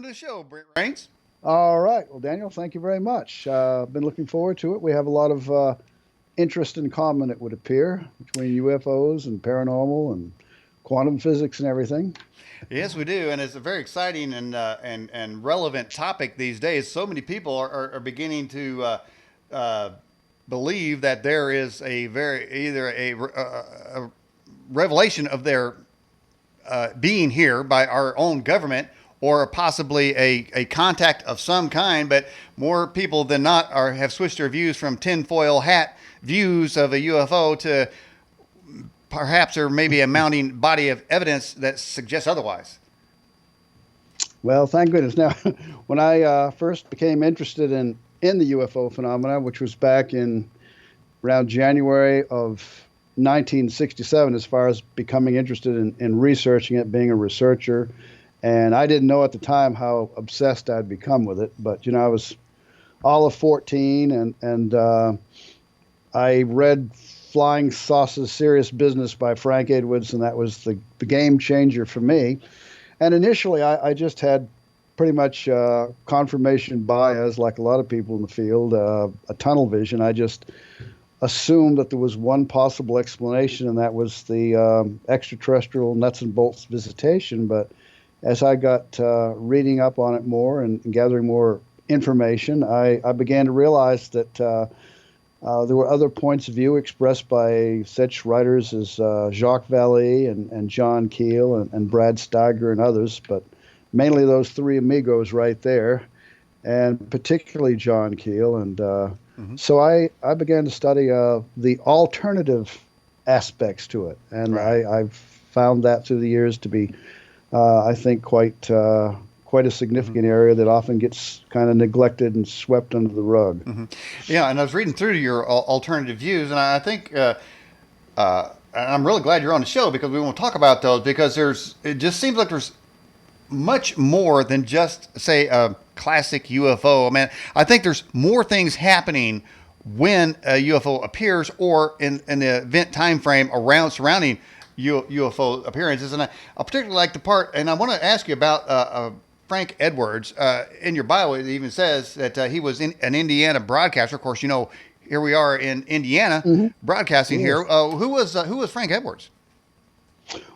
the show, Brent Raynes. All right. Well, Daniel, thank you very much. Been looking forward to it. We have a lot of interest in common, it would appear, between UFOs and paranormal and quantum physics and everything. Yes, we do, and it's a very exciting and relevant topic these days. So many people are beginning to uh, believe that there is a very either a revelation of their being here by our own government or possibly a contact of some kind, but more people than not have switched their views from tinfoil hat views of a UFO to perhaps there may be a mounting body of evidence that suggests otherwise. Well, thank goodness. Now, when I first became interested in the UFO phenomena, which was back in around January of 1967, as far as becoming interested in researching it, being a researcher, and I didn't know at the time how obsessed I'd become with it. But I was all of 14, and I read Flying Saucers Serious Business by Frank Edwards, and that was the game changer for me. And initially, I just had pretty much confirmation bias, like a lot of people in the field, a tunnel vision. I just assumed that there was one possible explanation, and that was the extraterrestrial nuts and bolts visitation. But as I got reading up on it more and gathering more information, I began to realize that there were other points of view expressed by such writers as Jacques Vallee and John Keel and Brad Steiger and others, but mainly those three amigos right there, and particularly John Keel. And Mm-hmm. so I began to study the alternative aspects to it, and Right. I've found that through the years to be, I think, quite a Mm-hmm. significant area that often gets kind of neglected and swept under the rug. Mm-hmm. Yeah, and I was reading through your alternative views, and I think and I'm really glad you're on the show because we want to talk about those because it just seems like there's much more than just say a classic UFO. I mean, I think there's more things happening when a UFO appears or in the event time frame around surrounding UFO appearances. And I particularly like the part, and I want to ask you about Frank Edwards. In your bio, it even says that he was an Indiana broadcaster. Of course, here we are in Indiana Hmm. broadcasting here. Yes. Who was Frank Edwards?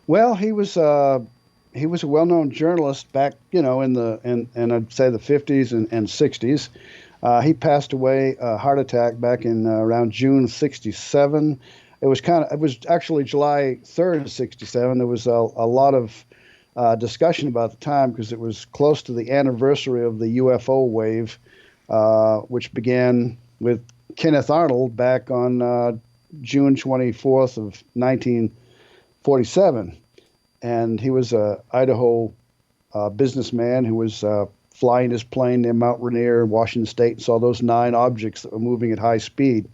Well, he was a well-known journalist back, in and I'd say the 50s and 60s. He passed away heart attack back in around June '67. It was actually July 3rd, '67. There was a lot of discussion about the time because it was close to the anniversary of the UFO wave, which began with Kenneth Arnold back on June 24th of 1947. And he was a Idaho businessman who was flying his plane near Mount Rainier, Washington State, and saw those nine objects that were moving at high speed.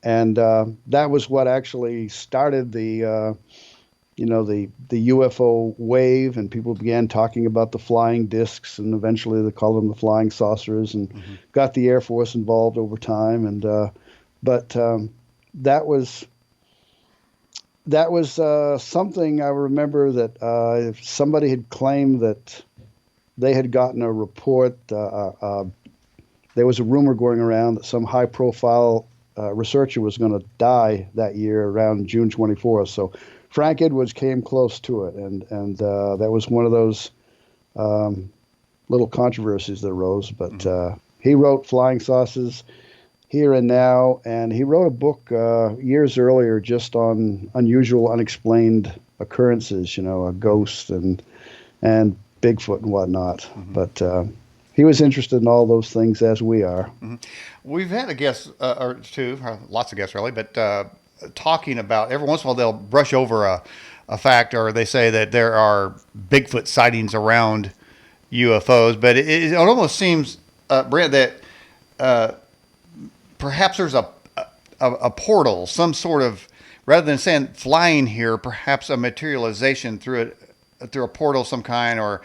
And that was what actually started the UFO wave, and people began talking about the flying discs, and eventually they called them the flying saucers, and Mm-hmm. got the Air Force involved over time. And but that was something I remember that if somebody had claimed that they had gotten a report. There was a rumor going around that some high-profile researcher was going to die that year around June 24th. So Frank Edwards came close to it, and that was one of those little controversies that arose. But Mm-hmm. he wrote Flying Saucers Here and Now, and he wrote a book years earlier just on unusual, unexplained occurrences. A ghost and Bigfoot and whatnot. Mm-hmm. But he was interested in all those things as we are. Mm-hmm. We've had a guest or two, lots of guests really, but talking about every once in a while they'll brush over a fact or they say that there are Bigfoot sightings around UFOs, but it almost seems, Brent, that uh, perhaps there's a portal, some sort of, rather than saying flying here, perhaps a materialization through a portal of some kind or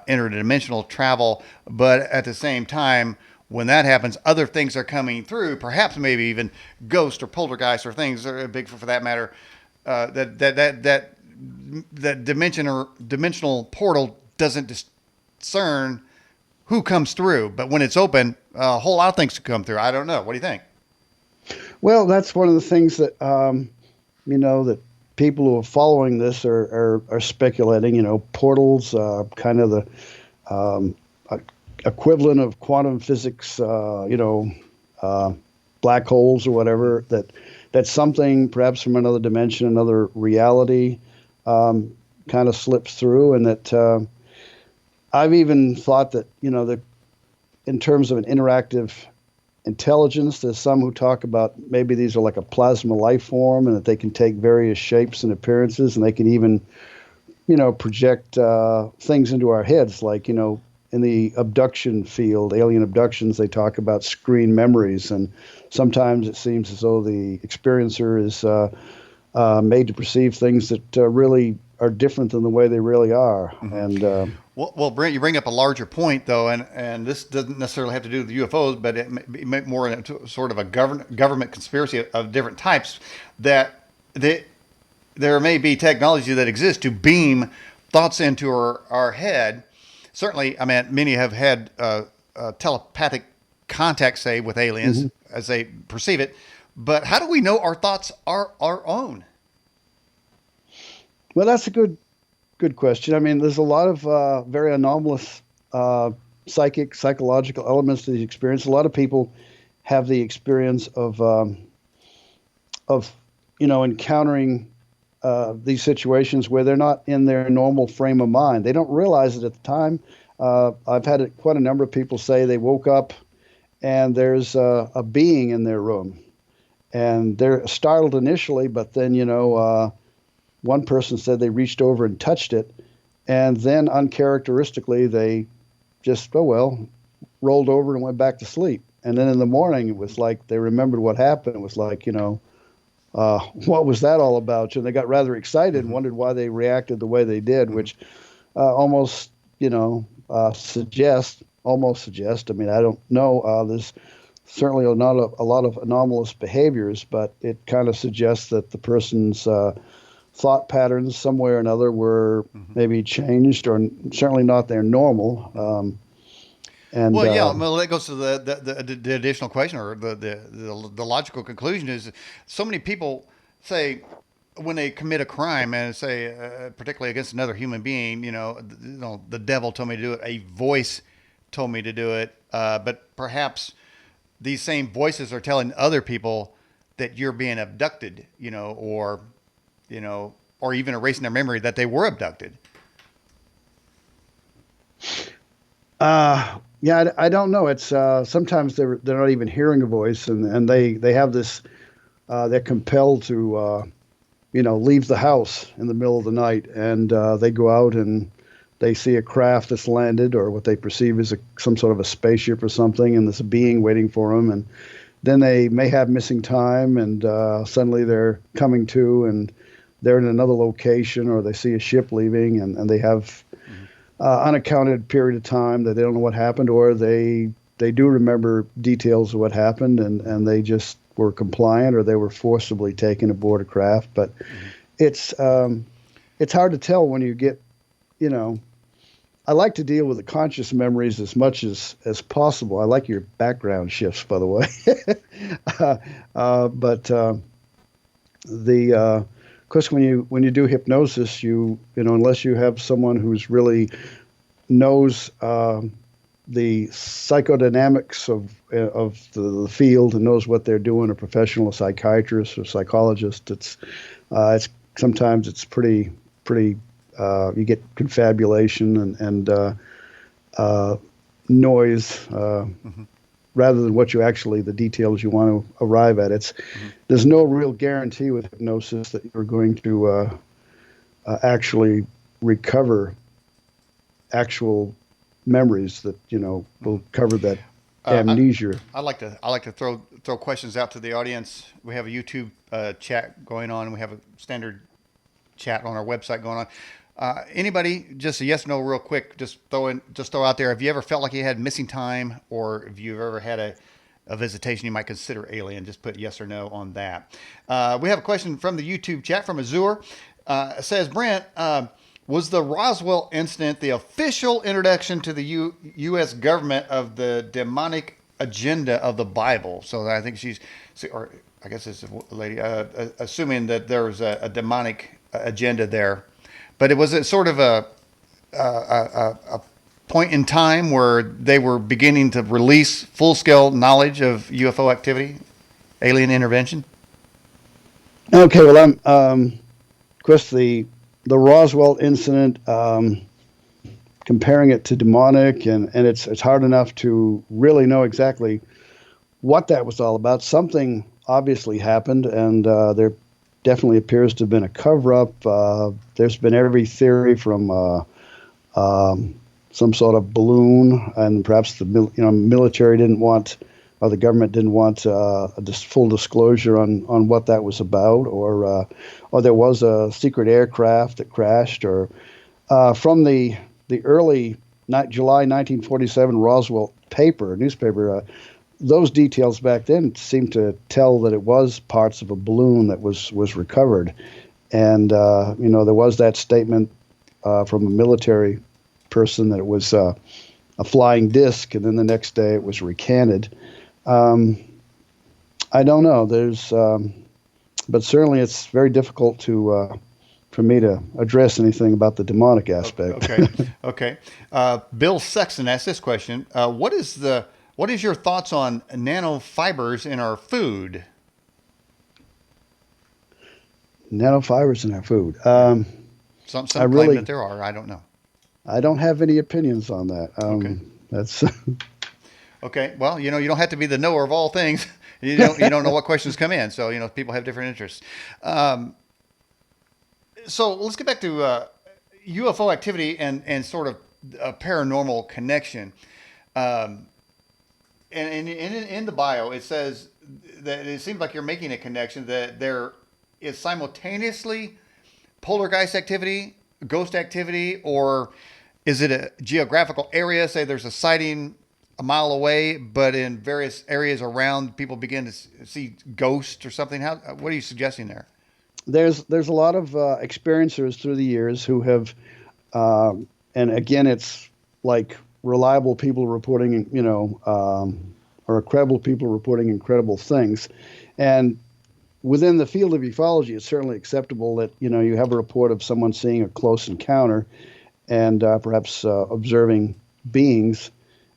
interdimensional travel. But at the same time, when that happens, other things are coming through, perhaps maybe even ghosts or poltergeists or things, or big for that matter, that dimension or dimensional portal doesn't discern who comes through, but when it's open, a whole lot of things come through. I don't know. What do you think? Well, that's one of the things that that people who are following this are speculating. Portals, kind of the um, e- equivalent of quantum physics. Uh, black holes or whatever. That's something perhaps from another dimension, another reality, kind of slips through, and that I've even thought that that in terms of an interactive intelligence. There's some who talk about maybe these are like a plasma life form and that they can take various shapes and appearances and they can even, project things into our heads. Like, in the abduction field, alien abductions, they talk about screen memories. And sometimes it seems as though the experiencer is made to perceive things that really are different than the way they really are. And Well, Brent, you bring up a larger point though, and this doesn't necessarily have to do with UFOs, but it may be more in a sort of a government conspiracy of different types that there may be technology that exists to beam thoughts into our head. Certainly, I mean, many have had telepathic contact, say, with aliens mhm. as they perceive it. But how do we know our thoughts are our own? Well, that's a good question. I mean, there's a lot of very anomalous uh, psychological elements to the experience. A lot of people have the experience of encountering these situations where they're not in their normal frame of mind. They don't realize it at the time. I've had quite a number of people say they woke up and there's a being in their room, and they're startled initially, but then one person said they reached over and touched it, and then uncharacteristically they just, oh well, rolled over and went back to sleep. And then in the morning it was like they remembered what happened. It was like, what was that all about? And they got rather excited and Mm-hmm. wondered why they reacted the way they did, Mm-hmm. which almost, suggest. I mean, I don't know. There's certainly not a lot of anomalous behaviors, but it kind of suggests that the person's thought patterns, some way or another, were Mm-hmm. maybe changed, or certainly not their normal. And Well, yeah. Well, that goes to the additional question, or the logical conclusion is so many people say when they commit a crime and say, particularly against another human being, the devil told me to do it, a voice told me to do it, but perhaps these same voices are telling other people that you're being abducted, you know, or even erasing their memory that they were abducted. yeah, I don't know. It's sometimes they're not even hearing a voice, and they have this. They're compelled to leave the house in the middle of the night, and they go out and they see a craft that's landed, or what they perceive as some sort of a spaceship or something, and there's a being waiting for them, and then they may have missing time, and suddenly they're coming to, and they're in another location, or they see a ship leaving, and they have Mm-hmm. unaccounted period of time that they don't know what happened, or they do remember details of what happened, and they just were compliant, or they were forcibly taken aboard a craft. But Mm-hmm. it's um, it's hard to tell when you get, you know. I like to deal with the conscious memories as much as possible. I like your background shifts, by the way. But of course, when you do hypnosis, unless you have someone who's really knows the psychodynamics of the field and knows what they're doing, a professional, a psychiatrist or psychologist, it's sometimes it's pretty. You get confabulation and uh, noise Mm-hmm. rather than what you actually the details you want to arrive at. Mm-hmm. There's no real guarantee with hypnosis that you're going to actually recover actual memories that Mm-hmm. will cover that Uh, I, amnesia. I like to throw questions out to the audience. We have a YouTube chat going on. We have a standard chat on our website going on. Anybody, just a yes no real quick. Just throw out there. Have you ever felt like you had missing time, or if you've ever had a visitation you might consider alien? Just put yes or no on that. We have a question from the YouTube chat from Azure. It says, Brent, Was the Roswell incident the official introduction to the U.S. government of the demonic agenda of the Bible? So I think or I guess it's a lady, assuming that there was a demonic agenda there. But it was sort of a point in time where they were beginning to release full scale knowledge of UFO activity, alien intervention. Okay, well, of course, the Roswell incident, comparing it to demonic, and it's hard enough to really know exactly what that was all about. Something obviously happened, and there definitely appears to have been a cover-up. There's been every theory from some sort of balloon, and perhaps the military didn't want, or the government didn't want full disclosure on what that was about, or there was a secret aircraft that crashed, or from the early July 1947 Roswell newspaper. Those details back then seemed to tell that it was parts of a balloon that was recovered, and there was that statement from a military person that it was a flying disc, and then the next day it was recanted. I don't know. But certainly it's very difficult for me to address anything about the demonic aspect. Okay. Bill Sexton asked this question: What is your thoughts on nanofibers in our food? Nanofibers in our food. Some claim that there are. I don't know. I don't have any opinions on that. That's okay. Well, you don't have to be the knower of all things. You don't know what questions come in. So people have different interests. So let's get back to UFO activity and sort of a paranormal connection. And in the bio, it says that it seems like you're making a connection that there is simultaneously poltergeist activity, ghost activity, or is it a geographical area? Say there's a sighting a mile away, but in various areas around, people begin to see ghosts or something. What are you suggesting there? There's a lot of experiencers through the years who have, and again, it's like reliable people reporting, or credible people reporting incredible things. And within the field of ufology, it's certainly acceptable that, you have a report of someone seeing a close encounter and perhaps observing beings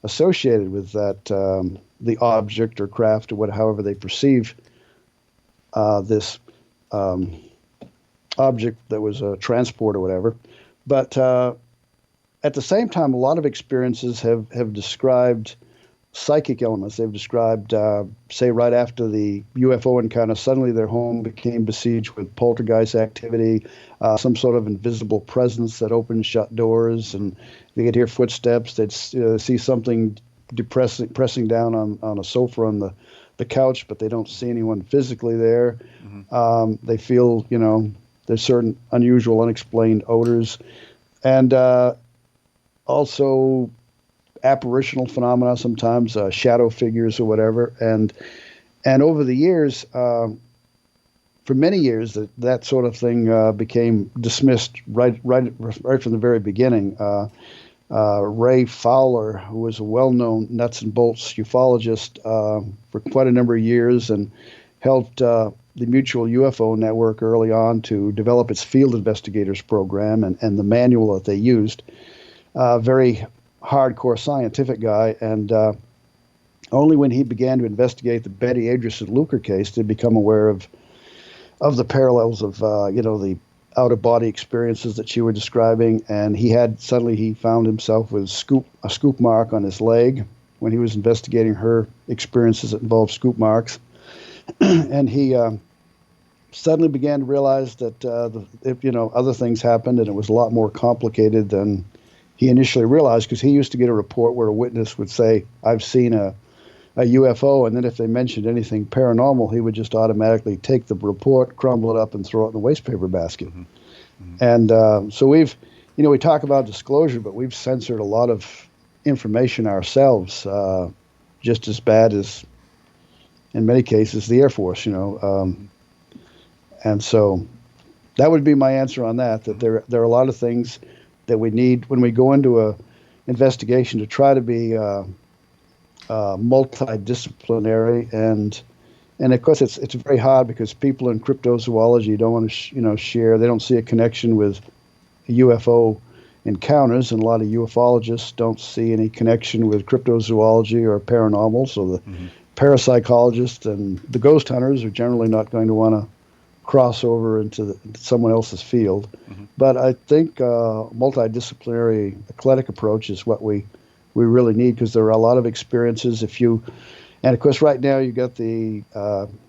associated with that, the object or craft or however they perceive this object that was a transport or whatever. But at the same time, a lot of experiences have described psychic elements. They've described, say, right after the UFO encounter, suddenly their home became besieged with poltergeist activity, some sort of invisible presence that opened shut doors, and they could hear footsteps. They'd see something pressing down on a sofa on the couch, but they don't see anyone physically there. Mm-hmm. They feel, there's certain unusual, unexplained odors, and also apparitional phenomena, sometimes shadow figures or whatever. And over the years, for many years, that sort of thing became dismissed right from the very beginning. Ray Fowler, who was a well-known nuts and bolts ufologist for quite a number of years and helped the Mutual UFO Network early on to develop its field investigators program and the manual that they used. Very hardcore scientific guy, and only when he began to investigate the Betty Adrison Luker case did he become aware of the parallels of the out-of-body experiences that she was describing. And he found himself with a scoop mark on his leg when he was investigating her experiences that involved scoop marks. And he suddenly began to realize that other things happened, and it was a lot more complicated than he initially realized, because he used to get a report where a witness would say, "I've seen a UFO," and then if they mentioned anything paranormal, he would just automatically take the report, crumble it up, and throw it in the wastepaper basket. Mm-hmm. Mm-hmm. And so we talk about disclosure, but we've censored a lot of information ourselves, just as bad as, in many cases, the Air Force, And so that would be my answer on that. That there are a lot of things that we need when we go into a investigation to try to be multidisciplinary, and of course it's very hard because people in cryptozoology don't want to share. They don't see a connection with UFO encounters, and a lot of ufologists don't see any connection with cryptozoology or paranormal. So the parapsychologists and the ghost hunters are generally not going to want to cross over into someone else's field. But I think multidisciplinary eclectic approach is what we really need, because there are a lot of experiences. And of course, right now you got the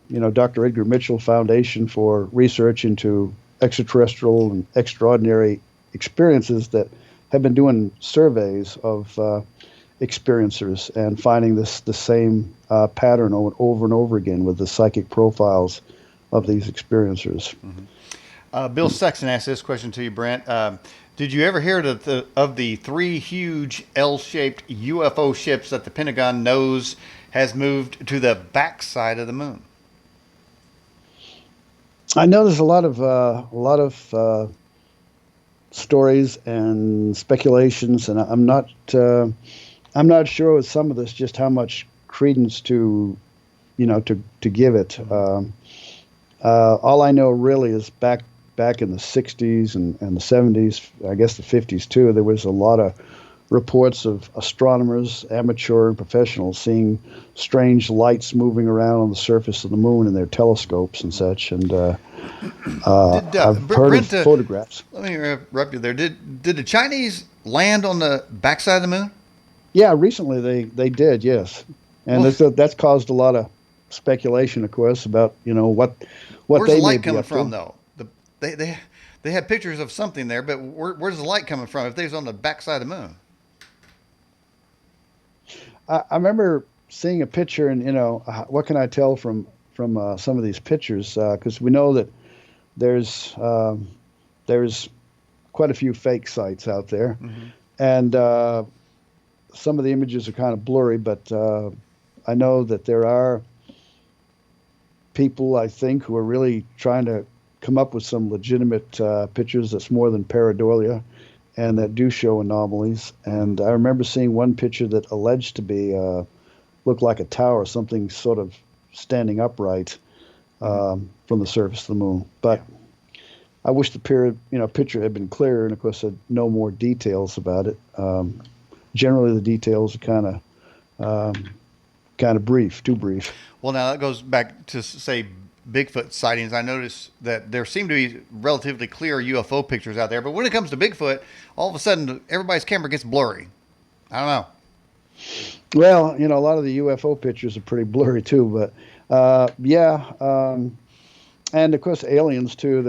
Dr. Edgar Mitchell Foundation for Research into Extraterrestrial and Extraordinary Experiences that have been doing surveys of experiencers and finding the same pattern over and over again with the psychic profiles of these experiencers. Bill Sexton asked this question to you, Brent. Did you ever hear of the three huge L-shaped UFO ships that the Pentagon knows has moved to the backside of the moon? I know there's a lot of stories and speculations, and I'm not sure with some of this just how much credence to give it. All I know really is back in the 60s and the 70s, I guess the 50s too, there was a lot of reports of astronomers, amateur and professionals, seeing strange lights moving around on the surface of the moon in their telescopes and such. And I've heard of photographs. Let me interrupt you there. Did the Chinese land on the backside of the moon? Yeah, recently they did, yes. And that's caused a lot of speculation, of course, about what where's they the may light be coming up from, to. though? They had pictures of something there, but where's the light coming from if they was on the backside of the moon? I remember seeing a picture, and what can I tell from some of these pictures? Because we know that there's quite a few fake sites out there, and some of the images are kind of blurry. But I know that there are people, I think, who are really trying to come up with some legitimate pictures that's more than pareidolia, and that do show anomalies. And I remember seeing one picture that alleged to be looked like a tower, something sort of standing upright from the surface of the moon. But I wish the picture had been clearer, and of course I'd know more details about it. Generally, the details are kind of brief, too brief. Well, now that goes back to, say, Bigfoot sightings. I noticed that there seem to be relatively clear UFO pictures out there, but when it comes to Bigfoot, all of a sudden everybody's camera gets blurry. I don't know. Well, a lot of the UFO pictures are pretty blurry too, but and of course aliens too.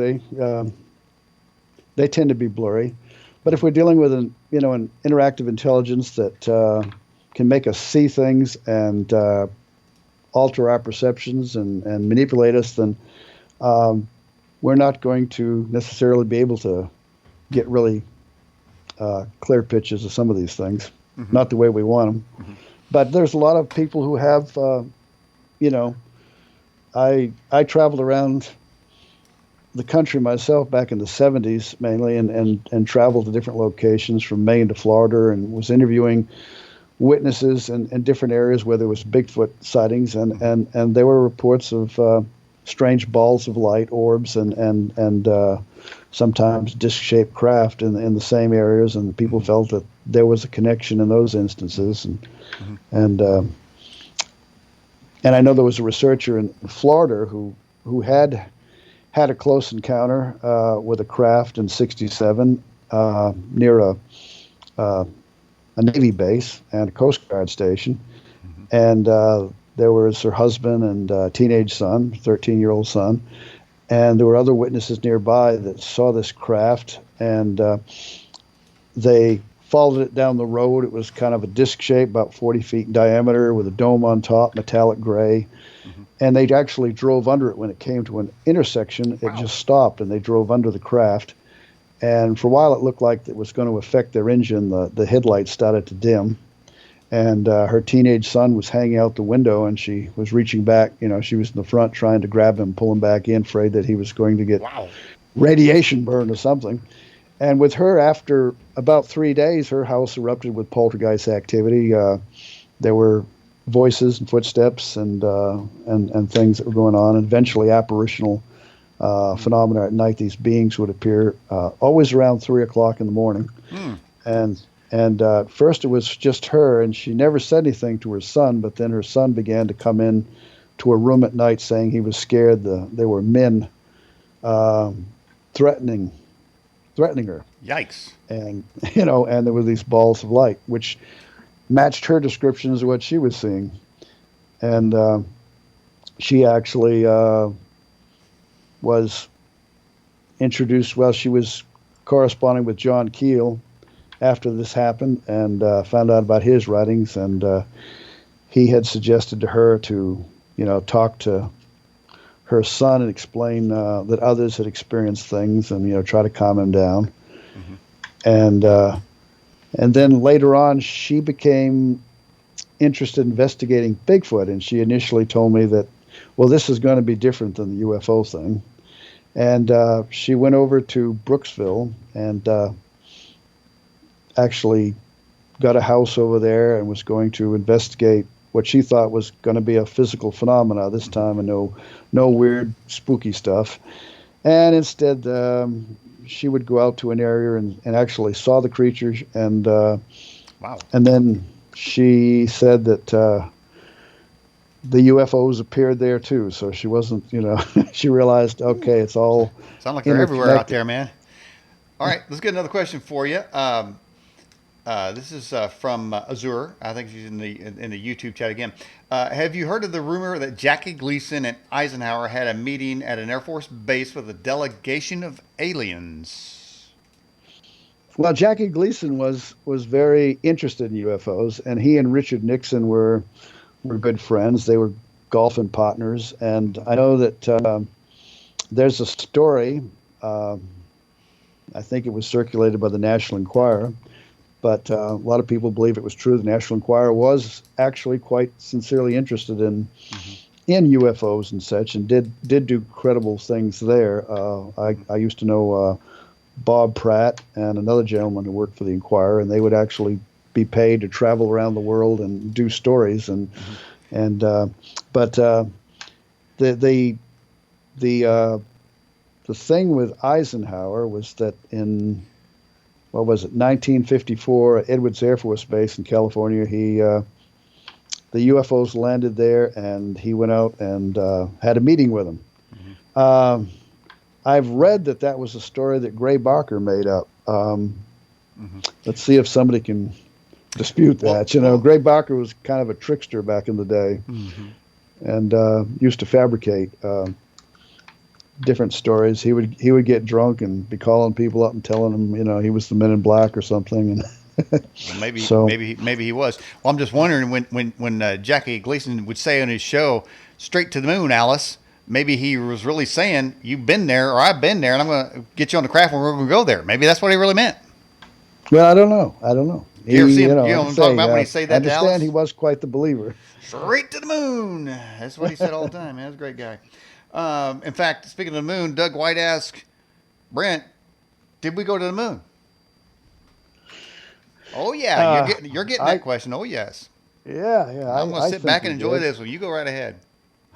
They tend to be blurry, but if we're dealing with an interactive intelligence that can make us see things and alter our perceptions and manipulate us, then we're not going to necessarily be able to get really clear pictures of some of these things. Not the way we want them. But there's a lot of people who have, I traveled around the country myself back in the 70s mainly, and traveled to different locations from Maine to Florida, and was interviewing witnesses in different areas where there was Bigfoot sightings, and there were reports of strange balls of light, orbs, and sometimes disc-shaped craft in the same areas, and people felt that there was a connection in those instances, and I know there was a researcher in Florida who had a close encounter with a craft in '67 near a Navy base and a Coast Guard station, and there was her husband and a teenage son, 13-year-old son, and there were other witnesses nearby that saw this craft, and they followed it down the road. It was kind of a disc shape, about 40 feet in diameter, with a dome on top, metallic gray, and they actually drove under it. When it came to an intersection, it just stopped, and they drove under the craft. And for a while, it looked like it was going to affect their engine. The headlights started to dim, and her teenage son was hanging out the window, and she was reaching back. She was in the front trying to grab him, pull him back in, afraid that he was going to get radiation burn or something. And with her, after about 3 days, her house erupted with poltergeist activity. There were voices and footsteps and things that were going on. And eventually, apparitional phenomena at night. These beings would appear always around 3 o'clock in the morning. Mm. And first it was just her, and she never said anything to her son. But then her son began to come in to her room at night, saying he was scared. There were men threatening her, Yikes. and and there were these balls of light, which matched her descriptions of what she was seeing. And she actually was introduced. Well, she was corresponding with John Keel after this happened, and found out about his writings. And he had suggested to her to, talk to her son and explain that others had experienced things, and try to calm him down. Mm-hmm. And then later on, she became interested in investigating Bigfoot, and she initially told me that, well, this is going to be different than the UFO thing. And she went over to Brooksville and actually got a house over there and was going to investigate what she thought was going to be a physical phenomena this time, and no weird, spooky stuff. And instead, she would go out to an area and actually saw the creatures. And wow. And then she said that the UFOs appeared there too. So she wasn't, she realized, okay, it's all sound like they're everywhere out there, man. All right, let's get another question for you. This is from Azure. I think she's in the YouTube chat again. Have you heard of the rumor that Jackie Gleason and Eisenhower had a meeting at an Air Force base with a delegation of aliens? Well, Jackie Gleason was very interested in UFOs, and he and Richard Nixon were good friends. They were golfing partners, and I know that there's a story. I think it was circulated by the National Enquirer, but a lot of people believe it was true. The National Enquirer was actually quite sincerely interested in UFOs and such, and did do credible things there. I used to know Bob Pratt and another gentleman who worked for the Enquirer, and they would actually be paid to travel around the world and do stories. But the thing with Eisenhower was that in, what was it, 1954, at Edwards Air Force Base in California, the UFOs landed there, and he went out and had a meeting with them. Mm-hmm. I've read that was a story that Gray Barker made up. Let's see if somebody can dispute that. Gray Barker was kind of a trickster back in the day, and used to fabricate different stories. He would get drunk and be calling people up and telling them, he was the Men in Black or something. And well, maybe he was. Well, I'm just wondering when Jackie Gleason would say on his show, "Straight to the moon, Alice." Maybe he was really saying, "You've been there, or I've been there, and I'm going to get you on the craft, and we're going to go there." Maybe that's what he really meant. Well, I don't know. You ever see him? I'm talking about when he say that. I understand to Alice? He was quite the believer. Straight to the moon. That's what he said all the time. Man, that's a great guy. In fact, speaking of the moon, Doug White asked Brent, "Did we go to the moon?" Oh yeah, you're getting that question. Oh yes. Yeah. I'm going to sit back and enjoy this one. You go right ahead.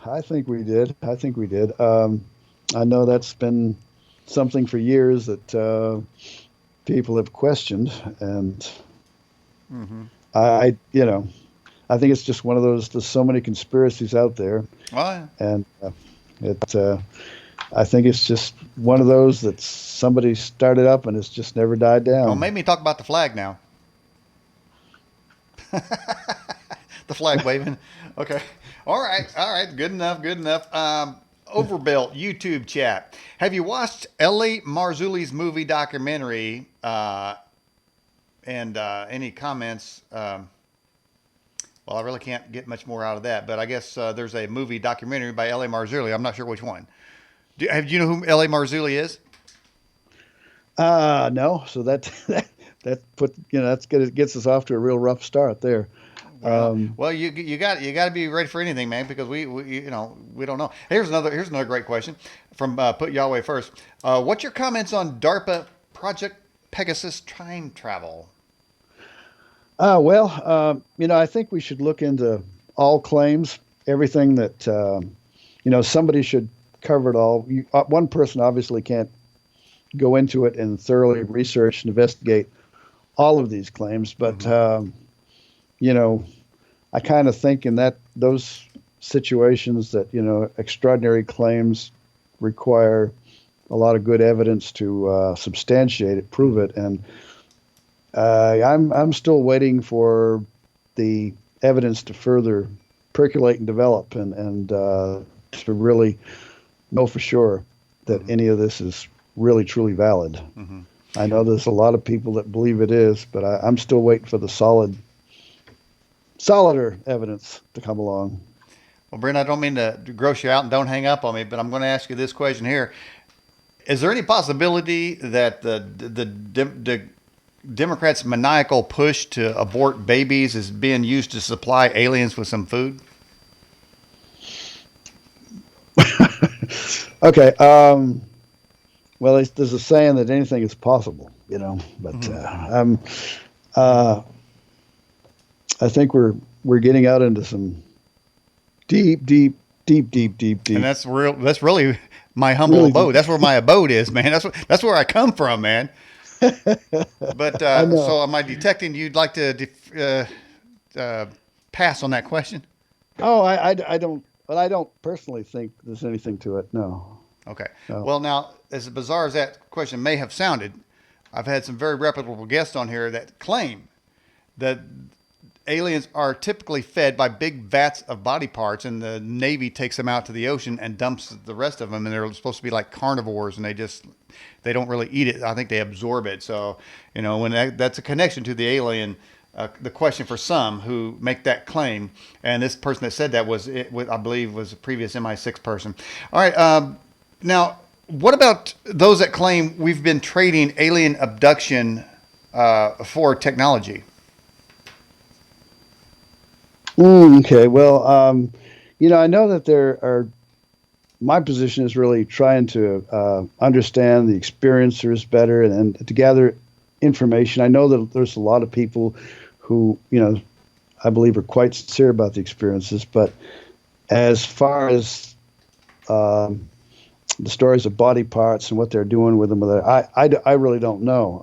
I think we did. I know that's been something for years that people have questioned, and I think it's just one of those. There's so many conspiracies out there, and I think it's just one of those that somebody started up and it's just never died down. Well, make me talk about the flag now. The flag waving. Okay. All right. Good enough. Overbuilt YouTube chat. Have you watched L.A. Marzulli's movie documentary? And any comments? Well, I really can't get much more out of that, but I guess there's a movie documentary by L.A. Marzulli. I'm not sure which one. Do you know who L.A. Marzulli is? No. So that gets us off to a real rough start there. Well, you got to be ready for anything, man, because we don't know. Here's another great question. from Put Yahweh First. What's your comments on DARPA Project Pegasus time travel? I think we should look into all claims, everything that, somebody should cover it all. One person obviously can't go into it and thoroughly research and investigate all of these claims, but, you know, I kind of think in those situations that, extraordinary claims require a lot of good evidence to substantiate it, prove it, and I'm still waiting for the evidence to further percolate and develop, and to really know for sure that any of this is really truly valid. I know there's a lot of people that believe it is, but I'm still waiting for the solider evidence to come along. Well, Brent, I don't mean to gross you out and don't hang up on me, but I'm going to ask you this question here. Is there any possibility that the Democrats' maniacal push to abort babies is being used to supply aliens with some food? Okay. Well, there's a saying that anything is possible, but I think we're getting out into some deep, deep, deep, deep, deep, deep. And that's real. That's really my humble Really abode. deep. That's where my abode is, man. That's where I come from, man. But I know. so am I detecting you'd like to pass on that question? Oh, I don't. But I don't personally think there's anything to it. No. Okay. No. Well, now, as bizarre as that question may have sounded, I've had some very reputable guests on here that claim that aliens are typically fed by big vats of body parts, and the Navy takes them out to the ocean and dumps the rest of them, and they're supposed to be like carnivores, and they don't really eat it. I think they absorb it. So, when that's a connection to the alien. The question for some who make that claim, and this person that said that I believe, was a previous MI6 person. All right. Now, what about those that claim we've been trading alien abduction for technology? Okay. Well, I know that there are. My position is really trying to understand the experiencers better and to gather information. I know that there's a lot of people who, I believe are quite sincere about the experiences, but as far as the stories of body parts and what they're doing with them, I really don't know.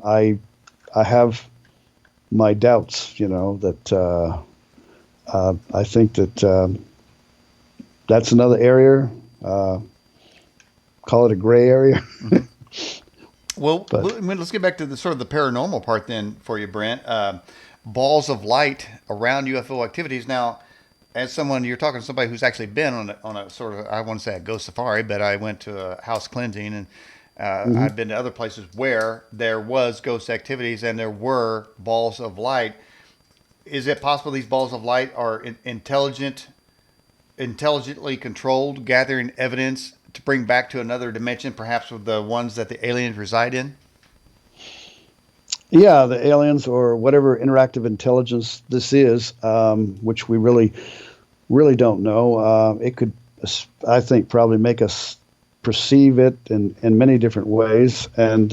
I have my doubts, that I think that that's another area. Call it a gray area. Mm-hmm. Well, let's get back to the sort of the paranormal part then for you, Brent. Balls of light around UFO activities. Now, as you're talking to somebody who's actually been on a sort of, I want to say a ghost safari, but I went to a house cleansing, and I've been to other places where there was ghost activities and there were balls of light. Is it possible these balls of light are intelligently controlled, gathering evidence to bring back to another dimension, perhaps with the ones that the aliens reside in? Yeah, the aliens or whatever interactive intelligence this is, which we really, really don't know. It could, I think, probably make us perceive it in many different ways, and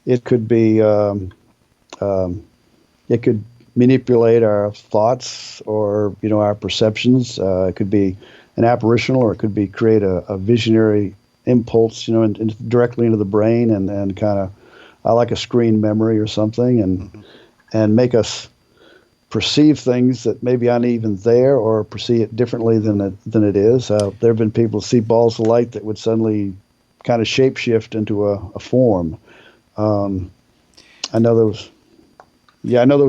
it could be, it could manipulate our thoughts or our perceptions. It could be an apparitional, or it could be create a visionary impulse, directly into the brain and kind of. Like a screen memory or something, and make us perceive things that maybe aren't even there, or perceive it differently than it is. There have been people who see balls of light that would suddenly kind of shapeshift into a form. I know there was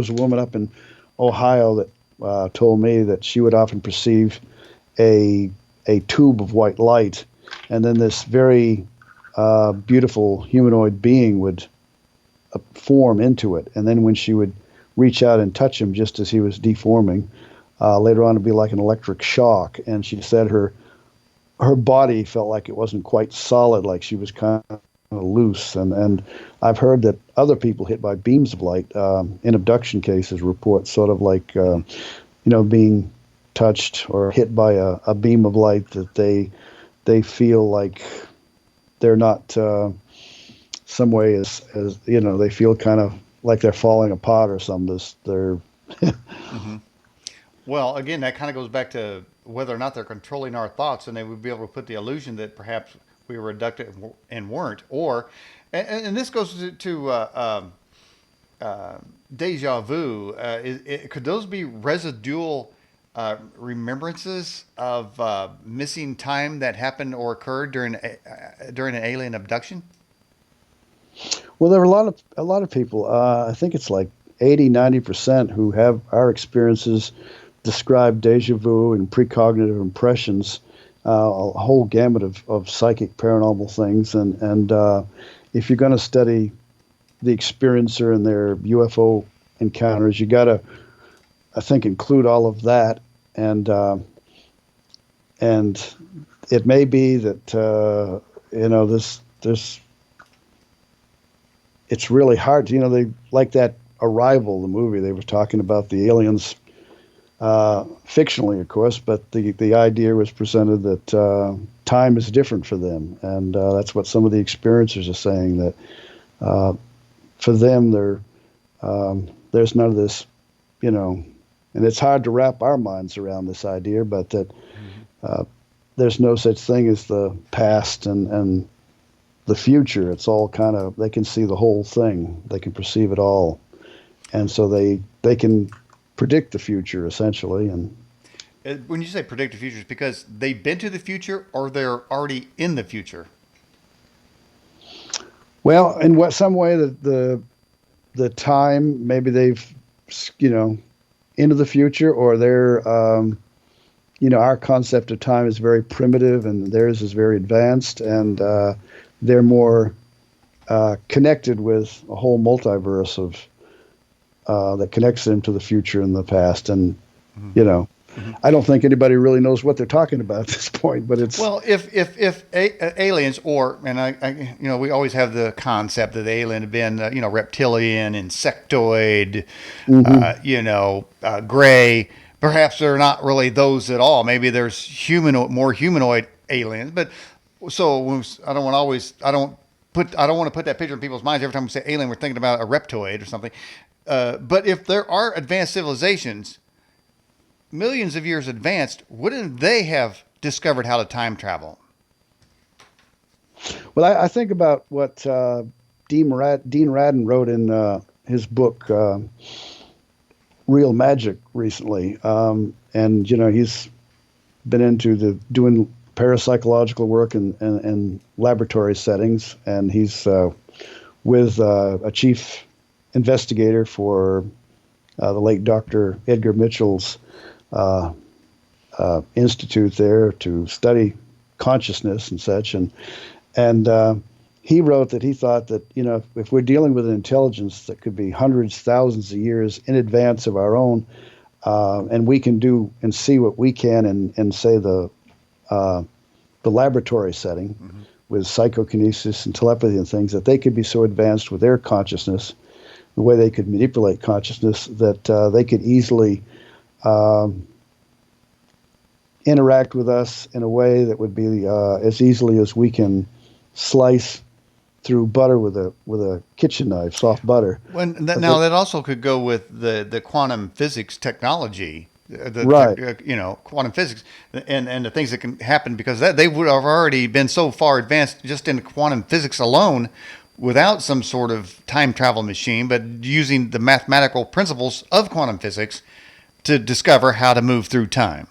a woman up in Ohio that told me that she would often perceive a tube of white light, and then this very beautiful humanoid being would form into it, and then when she would reach out and touch him just as he was deforming, later on it'd be like an electric shock, and she said her body felt like it wasn't quite solid, like she was kind of loose, and I've heard that other people hit by beams of light in abduction cases report sort of like being touched or hit by a beam of light that they they feel like they're not some way as they feel kind of like they're falling apart or something. They're Hmm. Well, again, that kind of goes back to whether or not they're controlling our thoughts, and they would be able to put the illusion that perhaps we were abducted and weren't. Or, and this goes to deja vu. Could those be residual remembrances of missing time that happened or occurred during an alien abduction? well, there are a lot of people. I think it's like 80-90% who have our experiences describe deja vu and precognitive impressions, a whole gamut of psychic paranormal things. And if you're going to study the experiencer and their UFO encounters, you got to, I think, include all of that. And it may be that this it's really hard to, they like that Arrival, the movie. They were talking about the aliens, fictionally, of course, but the idea was presented that time is different for them, and that's what some of the experiencers are saying, that for them, there's none of this, and it's hard to wrap our minds around this idea, but that uh, there's no such thing as the past and the future. It's all kind of, they can see the whole thing, they can perceive it all, and so they can predict the future essentially. And When you say predict the future, it's because they've been to the future or they're already in the future. well, in what some way, the time, maybe they've, you know into the future, or they're our concept of time is very primitive and theirs is very advanced, and they're more connected with a whole multiverse of that connects them to the future and the past. And Hmm. you know Hmm. I don't think anybody really knows what they're talking about at this point, but it's Well, if aliens, or and we always have the concept that the alien have been reptilian, insectoid, hmm gray. Perhaps they're not really those at all. Maybe there's more humanoid aliens. But I don't want to always I don't want to put that picture in people's minds every time we say alien. We're thinking about a reptoid or something. But if there are advanced civilizations, millions of years advanced, wouldn't they have discovered how to time travel? well, I think about what Dean Radin wrote in his book Real Magic recently, and he's been into the doing parapsychological work in laboratory settings, and he's with a chief investigator for the late Dr. Edgar Mitchell's uh, institute there to study consciousness and such, and he wrote that he thought that if we're dealing with an intelligence that could be hundreds, thousands of years in advance of our own, and we can do and see what we can in say the laboratory setting Hmm. with psychokinesis and telepathy and things, that they could be so advanced with their consciousness, the way they could manipulate consciousness, that they could easily um, interact with us in a way that would be as easily as we can slice through butter with a kitchen knife, soft butter. But Now that also could go with the quantum physics technology, right, quantum physics, and the things that can happen, because that they would have already been so far advanced just in quantum physics alone, without some sort of time travel machine, but using the mathematical principles of quantum physics to discover how to move through time.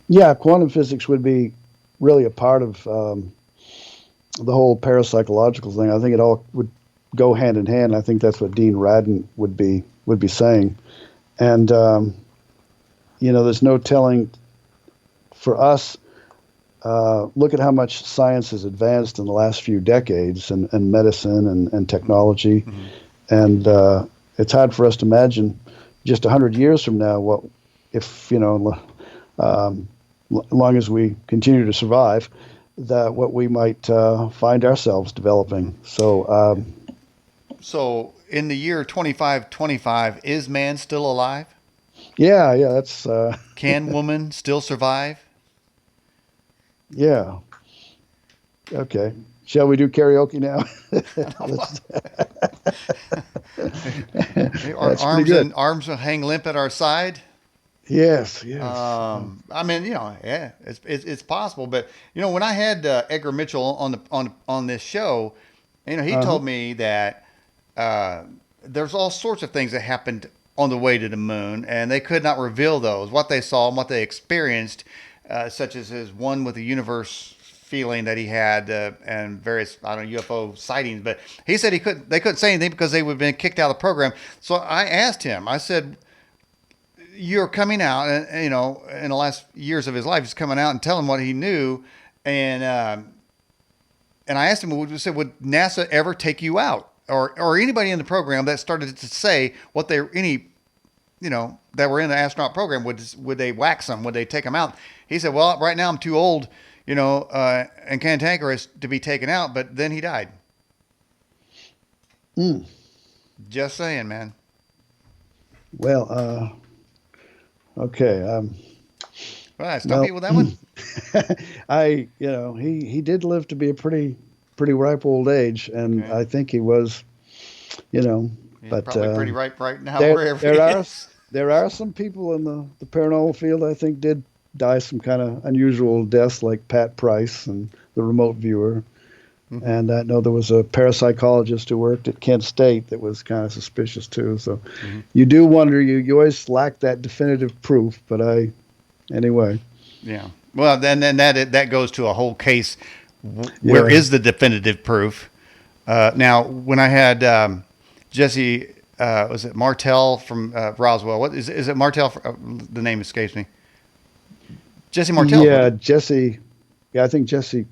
yeah, quantum physics would be really a part of the whole parapsychological thing. I think it all would go hand in hand. I think that's what Dean Radin would be saying. And there's no telling for us. Look at how much science has advanced in the last few decades, and medicine and technology, Mm-hmm. and it's hard for us to imagine just 100 years from now what if long as we continue to survive, that what we might find ourselves developing. So So, in the year 2525, is man still alive? yeah, that's Can woman still survive? Yeah. Okay. Shall we do karaoke now? Our That's pretty good. arms hang limp at our side. Yes. Yes. I mean, yeah, it's possible. But when I had Edgar Mitchell on this show, he Uh huh. told me that there's all sorts of things that happened on the way to the moon, and they could not reveal those, what they saw and what they experienced, such as his one with the universe feeling that he had, and various, I don't know, UFO sightings. But he said they couldn't say anything because they would have been kicked out of the program. So I asked him, I said, you're coming out, and in the last years of his life, he's coming out and telling what he knew, and I asked him, would NASA ever take you out, or anybody in the program that started to say what they that were in the astronaut program, would they wax them, would they take them out? He said, well, right now I'm too old, and cantankerous to be taken out, but then he died. Mm. Just saying, man. Well, okay. Well, I stump Well, you with that one. he did live to be a pretty ripe old age, and Okay. I think he was, you know, He's but probably pretty ripe right now, there wherever he there are is. there are some people in the paranormal field I think did die some kind of unusual deaths, like Pat Price and the remote viewer. Mm-hmm. And I know there was a parapsychologist who worked at Kent State that was kind of suspicious too. So Mm-hmm. you do wonder, you always lack that definitive proof, but anyway. Yeah. Well, then that goes to a whole case. Where Yeah. is the definitive proof? Now, when I had Jesse, was it Martell from Roswell? What is it? Martell? The name escapes me. Jesse Martell, Yeah, wasn't it? Jesse. Yeah, I think Jesse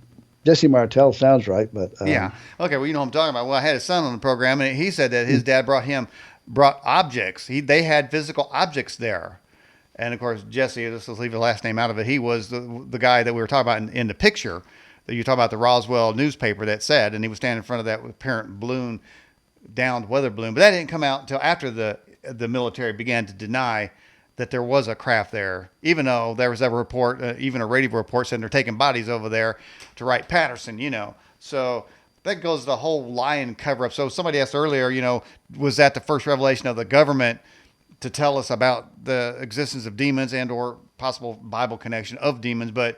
Martell sounds right, but Yeah. Okay. Well, you know what I'm talking about. Well, I had his son on the program, and he said that his dad brought objects. They had physical objects there. And of course, Jesse, let's leave the last name out of it. He was the guy that we were talking about in the picture that you talk about, the Roswell newspaper that said, and he was standing in front of that apparent balloon, downed weather balloon. But that didn't come out until after the military began to deny that there was a craft there, even though there was a report, even a radio report saying they're taking bodies over there to Wright Patterson, So that goes the whole lie and cover up. So somebody asked earlier, was that the first revelation of the government to tell us about the existence of demons and or possible Bible connection of demons? But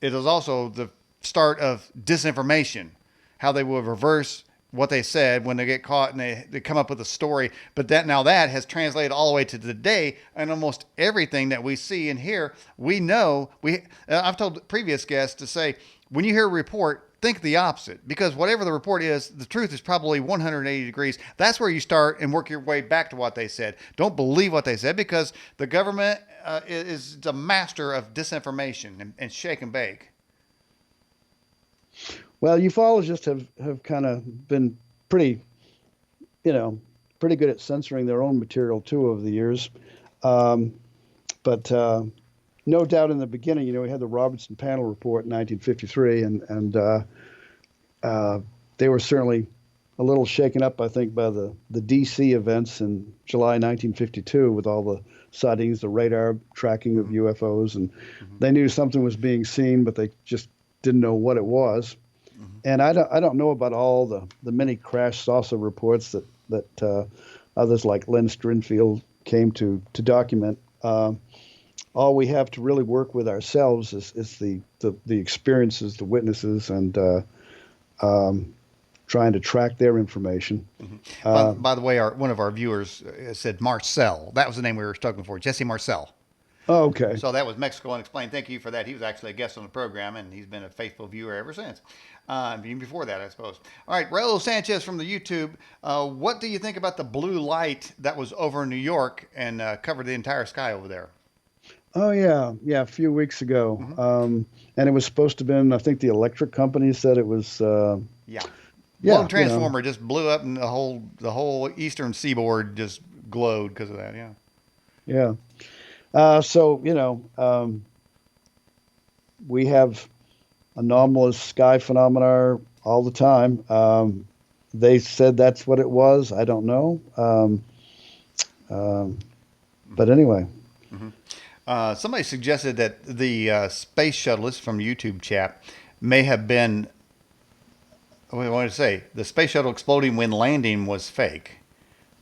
it is also the start of disinformation, how they will reverse what they said when they get caught and they come up with a story. But that has translated all the way to today, and almost everything that we see and hear, we know. I've told previous guests to say, when you hear a report, think the opposite, because whatever the report is, the truth is probably 180 degrees. That's where you start and work your way back to what they said. Don't believe what they said, because the government is the master of disinformation and shake and bake. well, ufologists have kind of been pretty, pretty good at censoring their own material too over the years. Um, but no doubt in the beginning, we had the Robertson Panel Report in 1953, and they were certainly a little shaken up, I think, by the D.C. events in July 1952 with all the sightings, the radar tracking of UFOs, and they knew something was being seen, but they just didn't know what it was. And I don't know about all the many crash saucer reports that others like Len Strinfield came to document. All we have to really work with ourselves is the experiences, the witnesses, and trying to track their information. By the way, one of our viewers said Marcel. That was the name we were looking for, Jesse Marcel. Oh, okay. So that was Mexico Unexplained. Thank you for that. He was actually a guest on the program, and he's been a faithful viewer ever since. Even before that, I suppose. All right, Raul Sanchez from the YouTube. What do you think about the blue light that was over New York and covered the entire sky over there? Oh yeah, a few weeks ago, Mm-hmm. and it was supposed to have been. I think the electric company said it was. Yeah. One Yeah, transformer just blew up, and the whole eastern seaboard just glowed because of that. Yeah. yeah. So we have anomalous sky phenomena all the time. They said that's what it was. I don't know. But anyway. Mm-hmm. Somebody suggested that the space shuttle, this is from YouTube chat, may have been. What I wanted to say, the space shuttle exploding when landing was fake.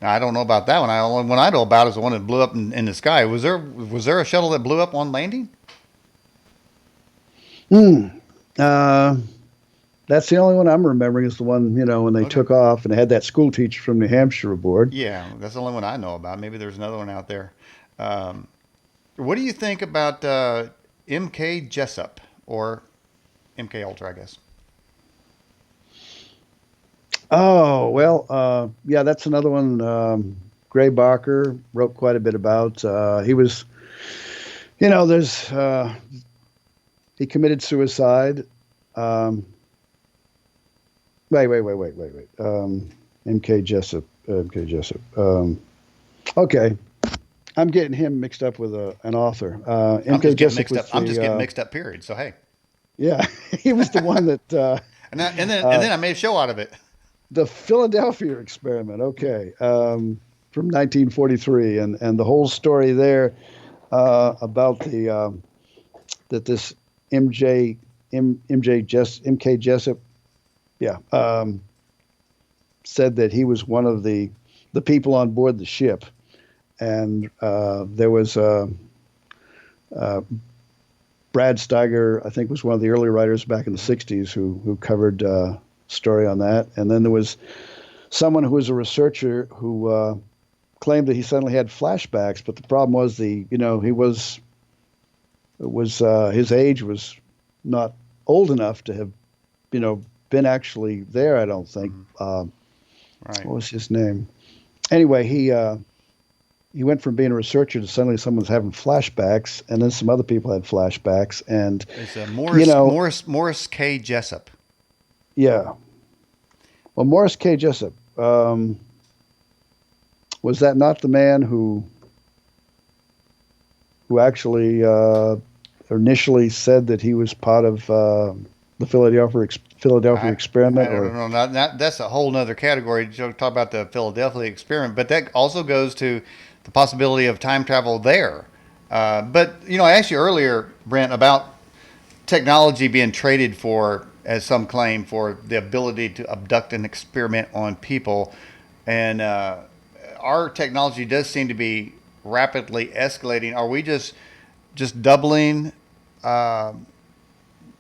Now I don't know about that one. Only one I know about is the one that blew up in the sky. Was there a shuttle that blew up on landing? Hmm. Uh, that's the only one I'm remembering is the one, when they Okay. took off and they had that school teacher from New Hampshire aboard. Yeah, that's the only one I know about. Maybe there's another one out there. Um, what do you think about MK Jessup or MK Ultra? I guess. Oh, well, yeah, that's another one. Gray Barker wrote quite a bit about. He was, there's, he committed suicide. Um, wait. MK Jessup. MK Jessup. Okay. I'm getting him mixed up with an author. I'm MK just getting Jessup mixed was up. I'm just the, getting mixed up. Period. So hey, yeah, he was the one that, and then I made a show out of it. the Philadelphia experiment. Okay. From 1943. And the whole story there about that this MK Jessup, yeah, said that he was one of the people on board the ship, and there was Brad Steiger, I think, was one of the early writers back in the '60s who covered story on that, and then there was someone who was a researcher who claimed that he suddenly had flashbacks, but the problem was his age was not old enough to have been actually there. I don't think. Right. What was his name? Anyway, he went from being a researcher to suddenly someone's having flashbacks, and then some other people had flashbacks, and It's you know, Morris K. Jessup. yeah. Well, Morris K. Jessup, was that not the man who actually initially said that he was part of the Philadelphia I experiment? don't Or know. That's a whole nother category. To talk about the Philadelphia experiment, but that also goes to the possibility of time travel there. But I asked you earlier, Brent, about technology being traded for, as some claim, for the ability to abduct and experiment on people, and our technology does seem to be rapidly escalating. Are we just doubling? Uh,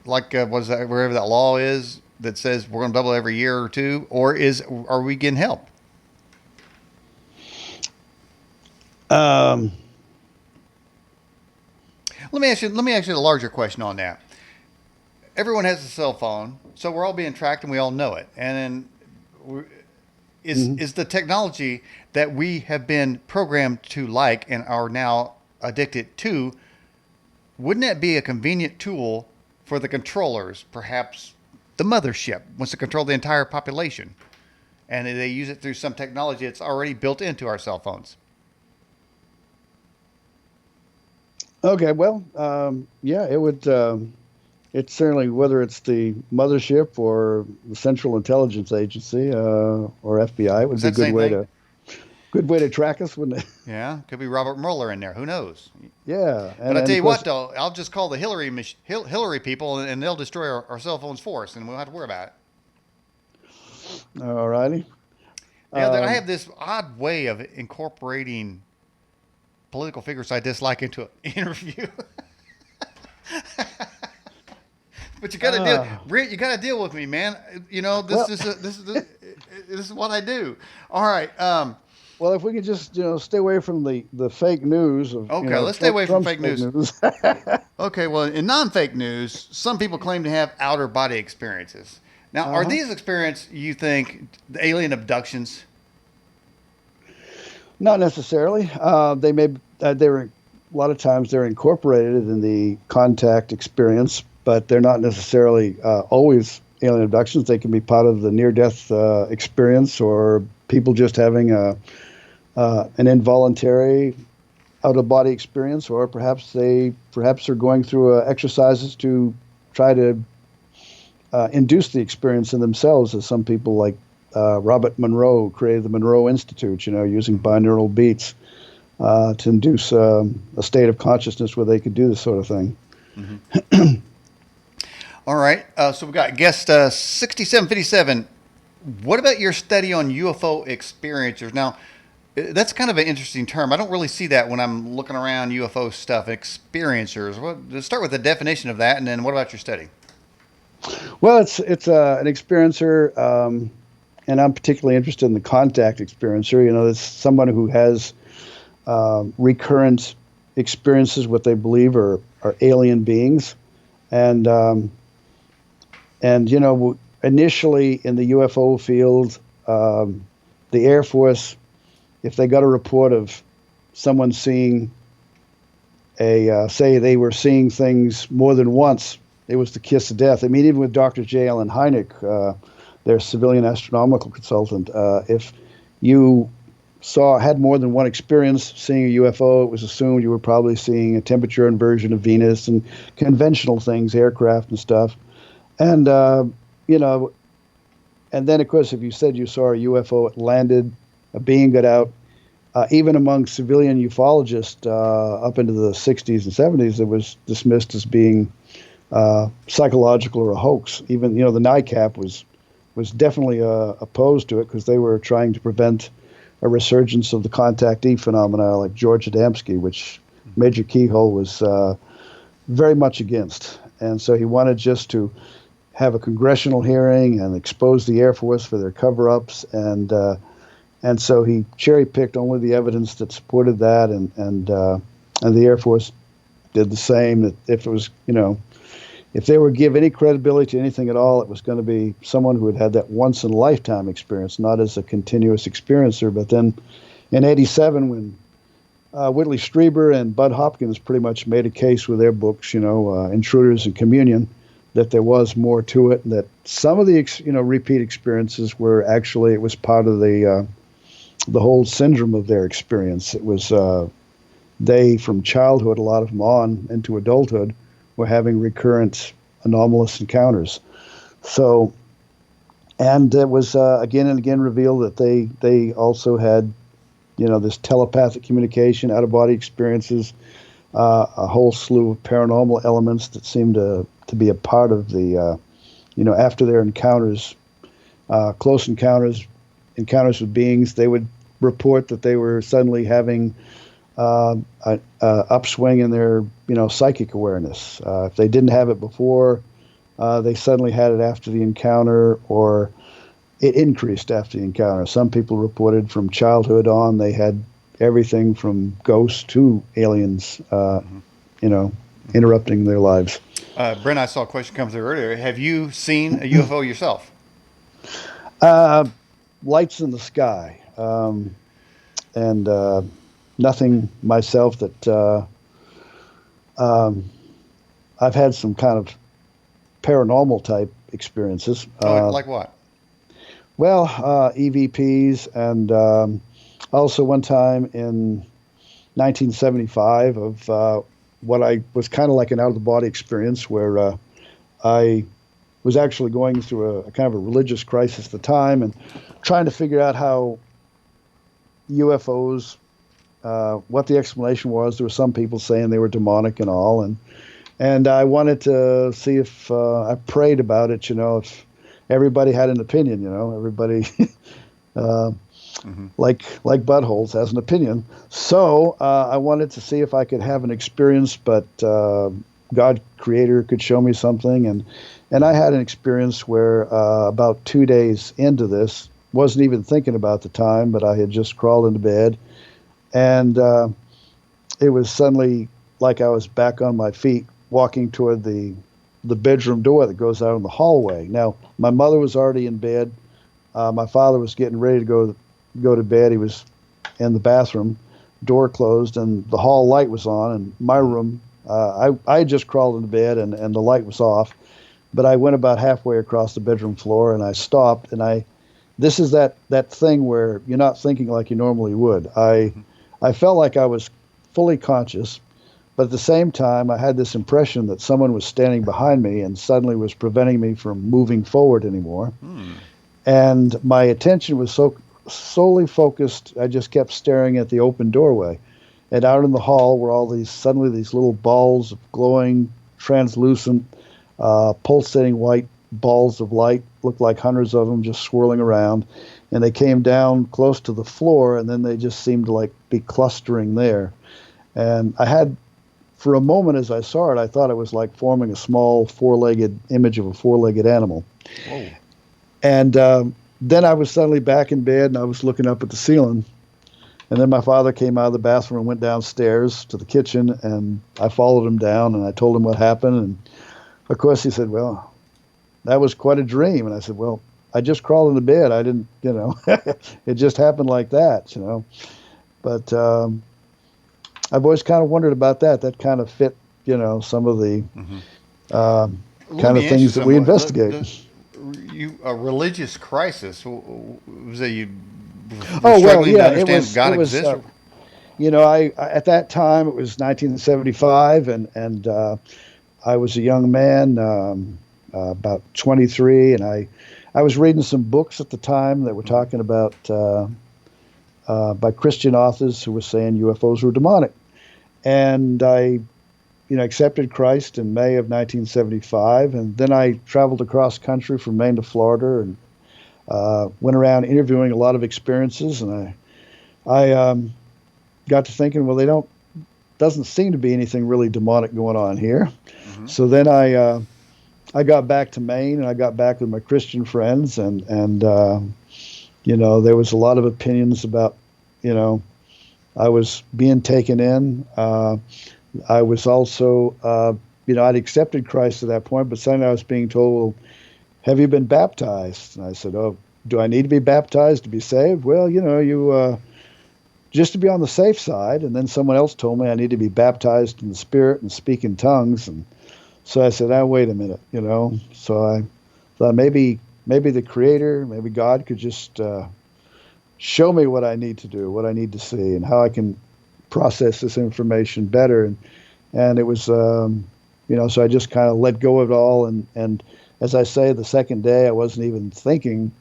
like was that wherever that law is that says we're going to double every year or two, or are we getting help? um, Let me ask you a larger question on that. Everyone has a cell phone, so we're all being tracked and we all know it. And then is mhm. is the technology that we have been programmed to like and are now addicted to, wouldn't that be a convenient tool for the controllers? Perhaps the mothership wants to control the entire population, and they use it through some technology that's already built into our cell phones. Okay, well, yeah, it would. It's certainly, whether it's the mothership or the Central Intelligence Agency or FBI, it would Is be a that the same thing? good way to track us, wouldn't it? Yeah, could be Robert Mueller in there. Who knows? Yeah, But I and tell of you course, what, though, I'll just call the Hillary people, and they'll destroy our cell phones for us, and we won't have to worry about it. all righty. Yeah, I Um, have this odd way of incorporating political figures I dislike into an interview. But you got to deal, uh, Brent. You got to deal with me, man. This well, is this is what I do. All right. well, if we could just stay away from the fake news of Okay. Let's stay away from Trump's fake fake news. news. Okay. Well, in non-fake news, some people claim to have outer body experiences. Now, are Uh-huh. these experiences, you think, the alien abductions? Not necessarily. They may they were a lot of times they're incorporated in the contact experience, but they're not necessarily always alien abductions. They can be part of the near-death experience, or people just having an involuntary out-of-body experience, or perhaps are going through exercises to try to induce the experience in themselves, as some people like Robert Monroe created the Monroe Institute, using binaural beats. to induce a state of consciousness where they could do this sort of thing. All right. So we got guest 6757. What about your study on UFO experiencers? Now, that's kind of an interesting term. I don't really see that when I'm looking around UFO stuff. Experiencers. Let's start with the definition of that, and then what about your study? Well, it's an experiencer, and I'm particularly interested in the contact experiencer. You know, it's someone who has recurrent experiences, what they believe are alien beings, and you know, initially in the UFO field, the Air Force, if they got a report of someone seeing say they were seeing things more than once, it was the kiss of death. I mean, even with Dr. J. Allen Hynek, their civilian astronomical consultant, if you had more than one experience seeing a UFO, it was assumed you were probably seeing a temperature inversion of Venus and conventional things, aircraft and stuff. And, you know, and then, of course, if you said you saw a UFO, it landed, a being got out, even among civilian ufologists up into the 60s and 70s, it was dismissed as being psychological or a hoax. Even, you know, the NICAP was definitely opposed to it because they were trying to prevent a resurgence of the contactee phenomena like George Adamski, which Major Keyhole was very much against. And so he wanted just to have a congressional hearing and expose the Air Force for their cover-ups, and so he cherry-picked only the evidence that supported that, and the Air Force did the same. That if it was, you know, if they were to give any credibility to anything at all, it was going to be someone who had had that once-in-a-lifetime experience, not as a continuous experiencer. But then in '87, when Whitley Strieber and Bud Hopkins pretty much made a case with their books, you know, Intruders and Communion, that there was more to it, and that some of the repeat experiences were actually, it was part of the whole syndrome of their experience. It was they, from childhood, a lot of them on into adulthood, were having recurrent anomalous encounters. So, and it was again and again revealed that they also had, you know, this telepathic communication, out-of-body experiences, a whole slew of paranormal elements that seemed to be a part of the, you know, after their encounters, close encounters with beings, they would report that they were suddenly having an upswing in their, you know, psychic awareness. If they didn't have it before, they suddenly had it after the encounter, or it increased after the encounter. Some people reported from childhood on they had everything from ghosts to aliens, you know, interrupting their lives. Brent, I saw a question come through earlier. Have you seen a UFO yourself? Lights in the sky, and nothing myself that I've had some kind of paranormal type experiences. Like what? Well, EVPs, and also one time in 1975 of what I was kind of like an out-of-the-body experience where I was actually going through a kind of a religious crisis at the time and trying to figure out how UFOs, what the explanation was. There were some people saying they were demonic and all, and I wanted to see if I prayed about it, you know, if everybody had an opinion, you know, everybody like buttholes has an opinion. So I wanted to see if I could have an experience, but God Creator could show me something, and I had an experience where about 2 days into this, wasn't even thinking about the time, but I had just crawled into bed, and it was suddenly like I was back on my feet, walking toward the bedroom door that goes out in the hallway. Now, my mother was already in bed. My father was getting ready to go to bed. He was in the bathroom, door closed, and the hall light was on. And my room, I had just crawled into bed, and the light was off. But I went about halfway across the bedroom floor, and I stopped. And this is that thing where you're not thinking like you normally would. I felt like I was fully conscious, but at the same time, I had this impression that someone was standing behind me and suddenly was preventing me from moving forward anymore. And my attention was solely focused. I just kept staring at the open doorway. And out in the hall were all these suddenly these little balls of glowing, translucent, pulsating white balls of light. Looked like hundreds of them just swirling around, and they came down close to the floor, and then they just seemed to like be clustering there. And I had, for a moment as I saw it, I thought it was like forming a small four-legged image of a four-legged animal. Whoa. And then I was suddenly back in bed, and I was looking up at the ceiling. And then my father came out of the bathroom and went downstairs to the kitchen, and I followed him down, and I told him what happened. And of course, he said, "Well, that was quite a dream." And I said, "Well, I just crawled into bed. I didn't, it just happened like that. But I've always kind of wondered about that. That kind of fit, some of the kind of things that we investigate. A religious crisis. Was that you were Oh well, struggling to yeah, it understand was. God It was. exists? I at that time it was 1975, and I was a young man, about 23, and I was reading some books at the time that were talking about by Christian authors who were saying UFOs were demonic, and I accepted Christ in May of 1975, and then I traveled across country from Maine to Florida and went around interviewing a lot of experiences, and I got to thinking, well, doesn't seem to be anything really demonic going on here. Mm-hmm. So then I got back to Maine, and I got back with my Christian friends, and there was a lot of opinions about, I was being taken in. I was also, I'd accepted Christ at that point, but suddenly I was being told, well, have you been baptized? And I said, oh, do I need to be baptized to be saved? Well, you just to be on the safe side. And then someone else told me I need to be baptized in the Spirit and speak in tongues. And so I said, oh, wait a minute, So I thought maybe the Creator, maybe God could just show me what I need to do, what I need to see, and how I can process this information better. And it was, so I just kind of let go of it all. And as I say, the second day I wasn't even thinking,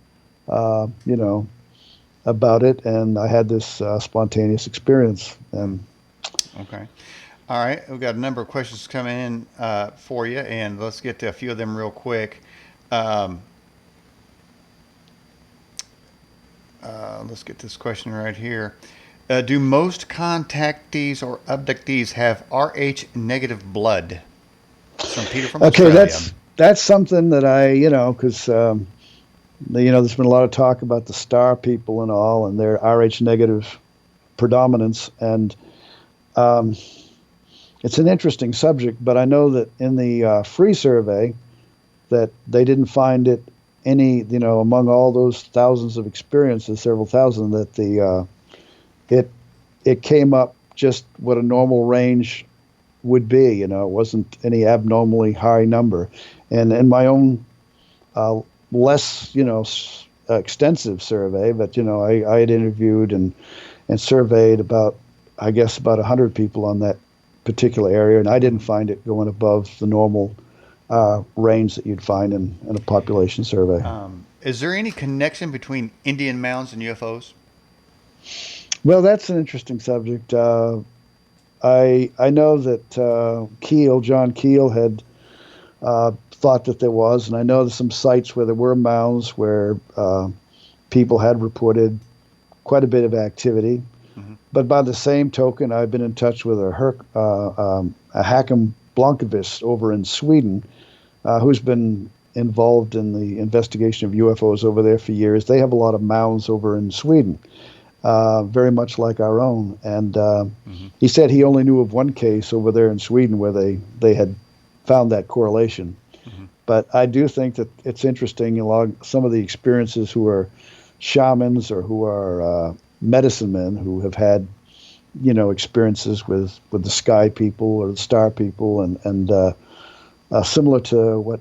about it, and I had this spontaneous experience. And Okay. All right. We've got a number of questions coming in for you, and let's get to a few of them real quick. Let's get this question right here. Do most contactees or abductees have Rh negative blood? It's from Peter from okay, Australia. that's something that I, because there's been a lot of talk about the star people and all, and their Rh negative predominance, and it's an interesting subject. But I know that in the free survey, that they didn't find it any, among all those thousands of experiences, several thousand, that it came up just what a normal range would be. It wasn't any abnormally high number. And in my own less, extensive survey, but I had interviewed and surveyed about 100 people on that particular area, and I didn't find it going above the normal range that you'd find in a population survey. Is there any connection between Indian mounds and UFOs? Well, that's an interesting subject. I know that John Keel had thought that there was, and I know there's some sites where there were mounds where people had reported quite a bit of activity. Mm-hmm. But by the same token, I've been in touch with a Håkan Blomqvist over in Sweden, who's been involved in the investigation of UFOs over there for years. They have a lot of mounds over in Sweden, very much like our own. And he said he only knew of one case over there in Sweden where they had found that correlation. Mm-hmm. But I do think that it's interesting along some of the experiences who are shamans or who are medicine men who have had, experiences with the sky people or the star people, and similar to what,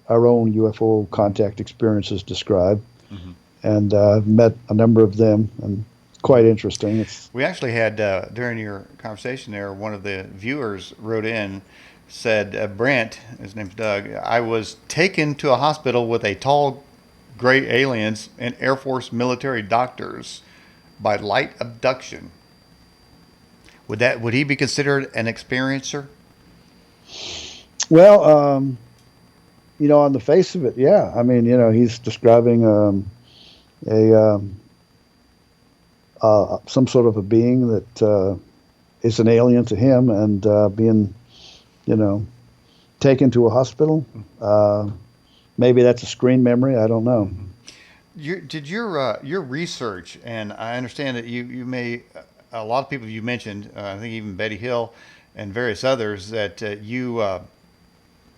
our own UFO contact experiences describe. Mm-hmm. And I've met a number of them, and quite interesting. We actually had, during your conversation there, one of the viewers wrote in, said, Brent, his name's Doug, I was taken to a hospital with a tall gray aliens and Air Force military doctors by light abduction. Would he be considered an experiencer? Well, on the face of it, yeah. I mean, he's describing a some sort of a being that is an alien to him, and being, you know, taken to a hospital. Maybe that's a screen memory. I don't know. Your research, and I understand that you may a lot of people you mentioned, I think even Betty Hill and various others that you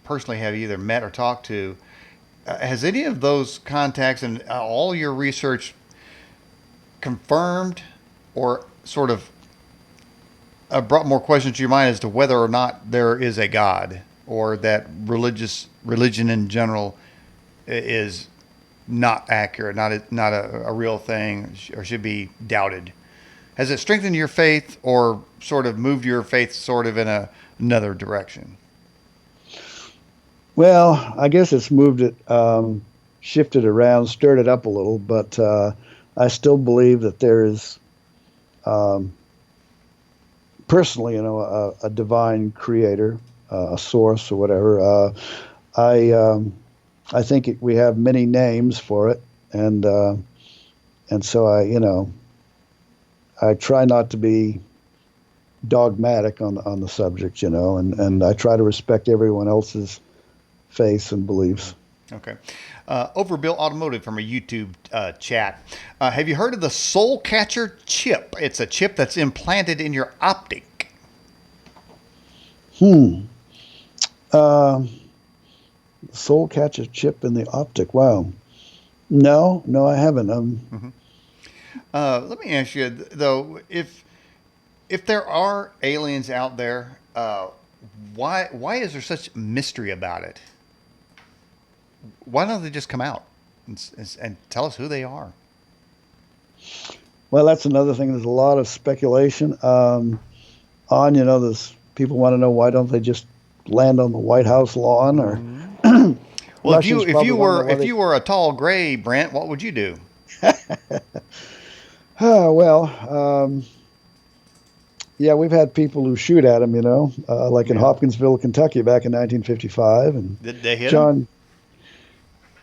personally have either met or talked to. Has any of those contacts and all your research confirmed or sort of brought more questions to your mind as to whether or not there is a God or that religion in general is not accurate, not a real thing, or should be doubted? Has it strengthened your faith or sort of moved your faith sort of in another direction? Well, I guess it's moved it, shifted around, stirred it up a little, but I still believe that there is, um, personally, a divine creator, a source or whatever. I I think we have many names for it, and so I try not to be dogmatic on the subject, and I try to respect everyone else's faiths and beliefs. Okay. Overbill Automotive from a YouTube chat. Have you heard of the Soul Catcher chip? It's a chip that's implanted in your optic. Hmm. Uh, Soul catcher chip in the optic. Wow. No, no, I haven't. Hmm. Let me ask you though, if there are aliens out there, why is there such mystery about it? Why don't they just come out and tell us who they are? Well, that's another thing. There's a lot of speculation there's people want to know, why don't they just land on the White House lawn, or Well, Russians if probably you want to know were why if they. you were a tall gray Brent, what would you do? Oh, well, yeah, we've had people who shoot at them, like in Yeah. Hopkinsville, Kentucky, back in 1955, and Did they hit him? John.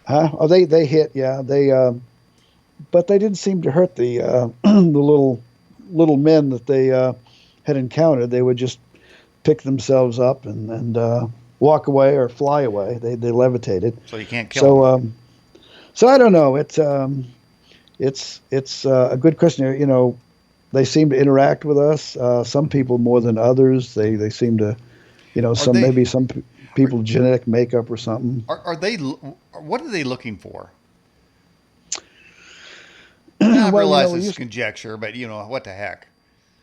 Huh? Oh, they hit, yeah, but they didn't seem to hurt the the little men that they had encountered. They would just pick themselves up and walk away or fly away. They levitated. So you can't kill So them. so I don't know. It's a good question. They seem to interact with us. Some people more than others. They seem to, Are some they maybe some are, people genetic makeup or something. are they what are they looking for? And I Well, realize we this is used conjecture, but what the heck?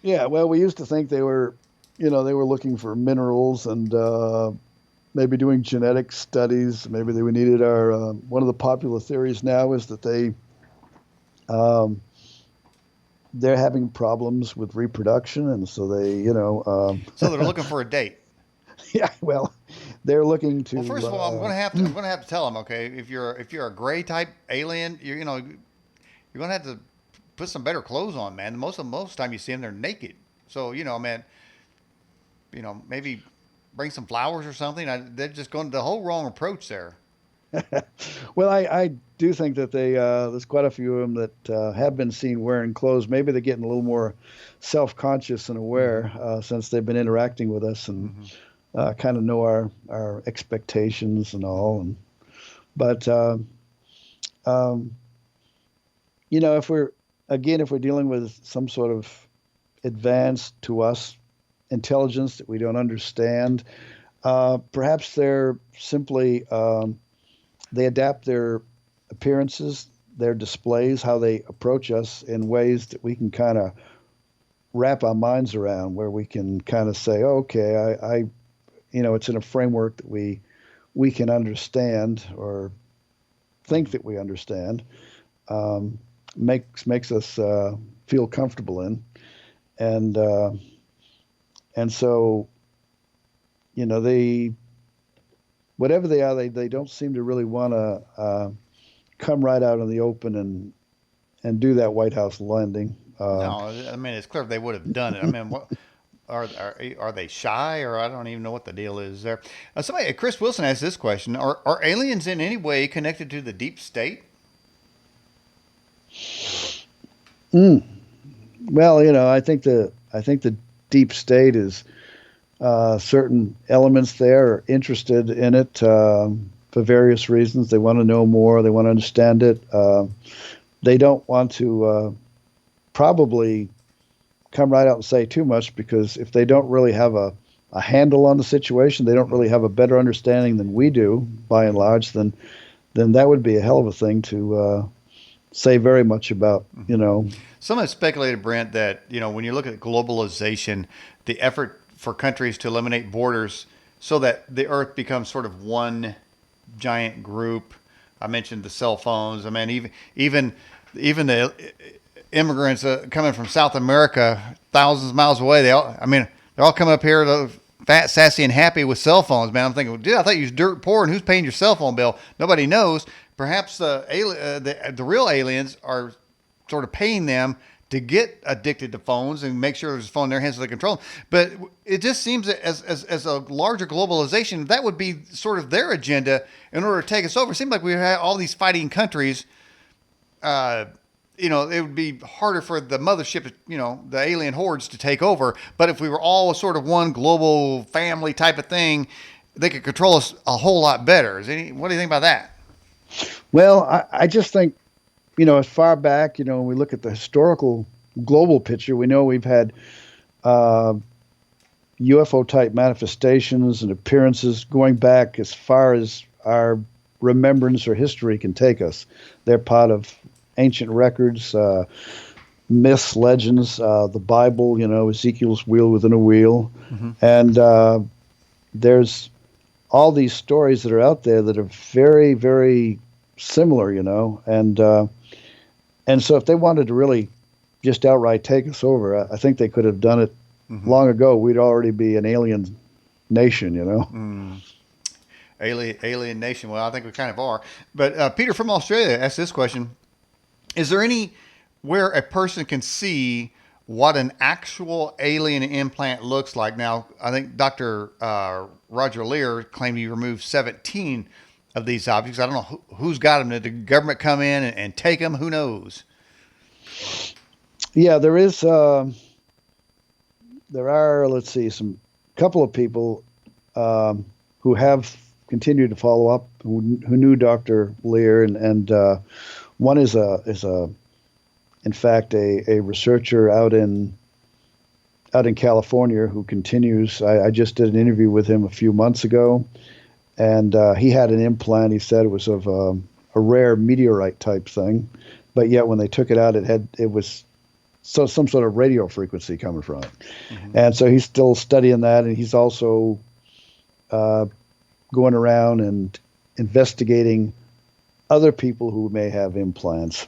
yeah. Well, we used to think they were looking for minerals and maybe doing genetic studies. Maybe they needed our. One of the popular theories now is that um, they're having problems with reproduction, and so they, So they're looking for a date. yeah. Well, they're looking Well, first to. of all, I'm gonna have to tell them. Okay, if you're a gray type alien, you're gonna have to put some better clothes on, man. Most of the time you see them, they're naked. So man, maybe bring some flowers or something. They're just going the whole wrong approach there. Well, I do think that there's quite a few of them that have been seen wearing clothes. Maybe they're getting a little more self-conscious and Hmm. aware since they've been interacting with us, and Hmm. kind of know our expectations and all. But um, if we're dealing with some sort of advanced to us intelligence that we don't understand, perhaps they're simply they adapt their appearances, their displays, how they approach us in ways that we can kind of wrap our minds around, where we can kind of say, oh, okay, it's in a framework that we can understand or think Hmm. that we understand, um, makes us feel comfortable in, and and so they, whatever they are, they don't seem to really want to come right out in the open and do that White House landing. No, I mean it's clear they would have done it. I mean, Are they shy, or I don't even know what the deal is there? Chris Wilson asked this question: Are aliens in any way connected to the deep state? Mm. Well, I think the deep state is certain elements there are interested in it for various reasons. They want to know more. They want to understand it. They don't want to probably come right out and say too much, because if they don't really have a handle on the situation, they don't really have a better understanding than we do, by and large, then that would be a hell of a thing to say very much about, Some have speculated, Brent, that when you look at globalization, the effort for countries to eliminate borders so that the Earth becomes sort of one giant group. I mentioned the cell phones. I mean, even the immigrants coming from South America, thousands of miles away. They're all coming up here to fat, sassy, and happy with cell phones. Man, I'm thinking, dude, I thought you was dirt poor, and who's paying your cell phone bill? Nobody knows. Perhaps the real aliens are sort of paying them to get addicted to phones and make sure there's a phone in their hands so they control them. But it just seems that as a larger globalization, that would be sort of their agenda in order to take us over. It seems like we have all these fighting countries. It would be harder for the mothership, the alien hordes to take over. But if we were all sort of one global family type of thing, they could control us a whole lot better. What do you think about that? Well, I just think, as far back, when we look at the historical global picture, we know we've had UFO type manifestations and appearances going back as far as our remembrance or history can take us. They're part of ancient records, myths, legends, the Bible, Ezekiel's wheel within a wheel. Mm-hmm. And there's all these stories that are out there that are very, very similar, and so if they wanted to really just outright take us over, I think they could have done it long ago. We'd already be an alien nation, Alien nation. Well, I think we kind of are. But Peter from Australia asked this question: is there any where a person can see what an actual alien implant looks like? Now, I think Dr. Roger Lear claimed he removed 17 of these objects. I don't know who's got them. Did the government come in and take them? Who knows? Yeah, there are, let's see, some couple of people who have continued to follow up, who knew Dr. Lear, and one is in fact a researcher out in California who continues. I just did an interview with him a few months ago, and he had an implant. He said it was of a rare meteorite type thing, but yet when they took it out, it was some sort of radio frequency coming from it. Mm-hmm. And so he's still studying that, and he's also going around and investigating other people who may have implants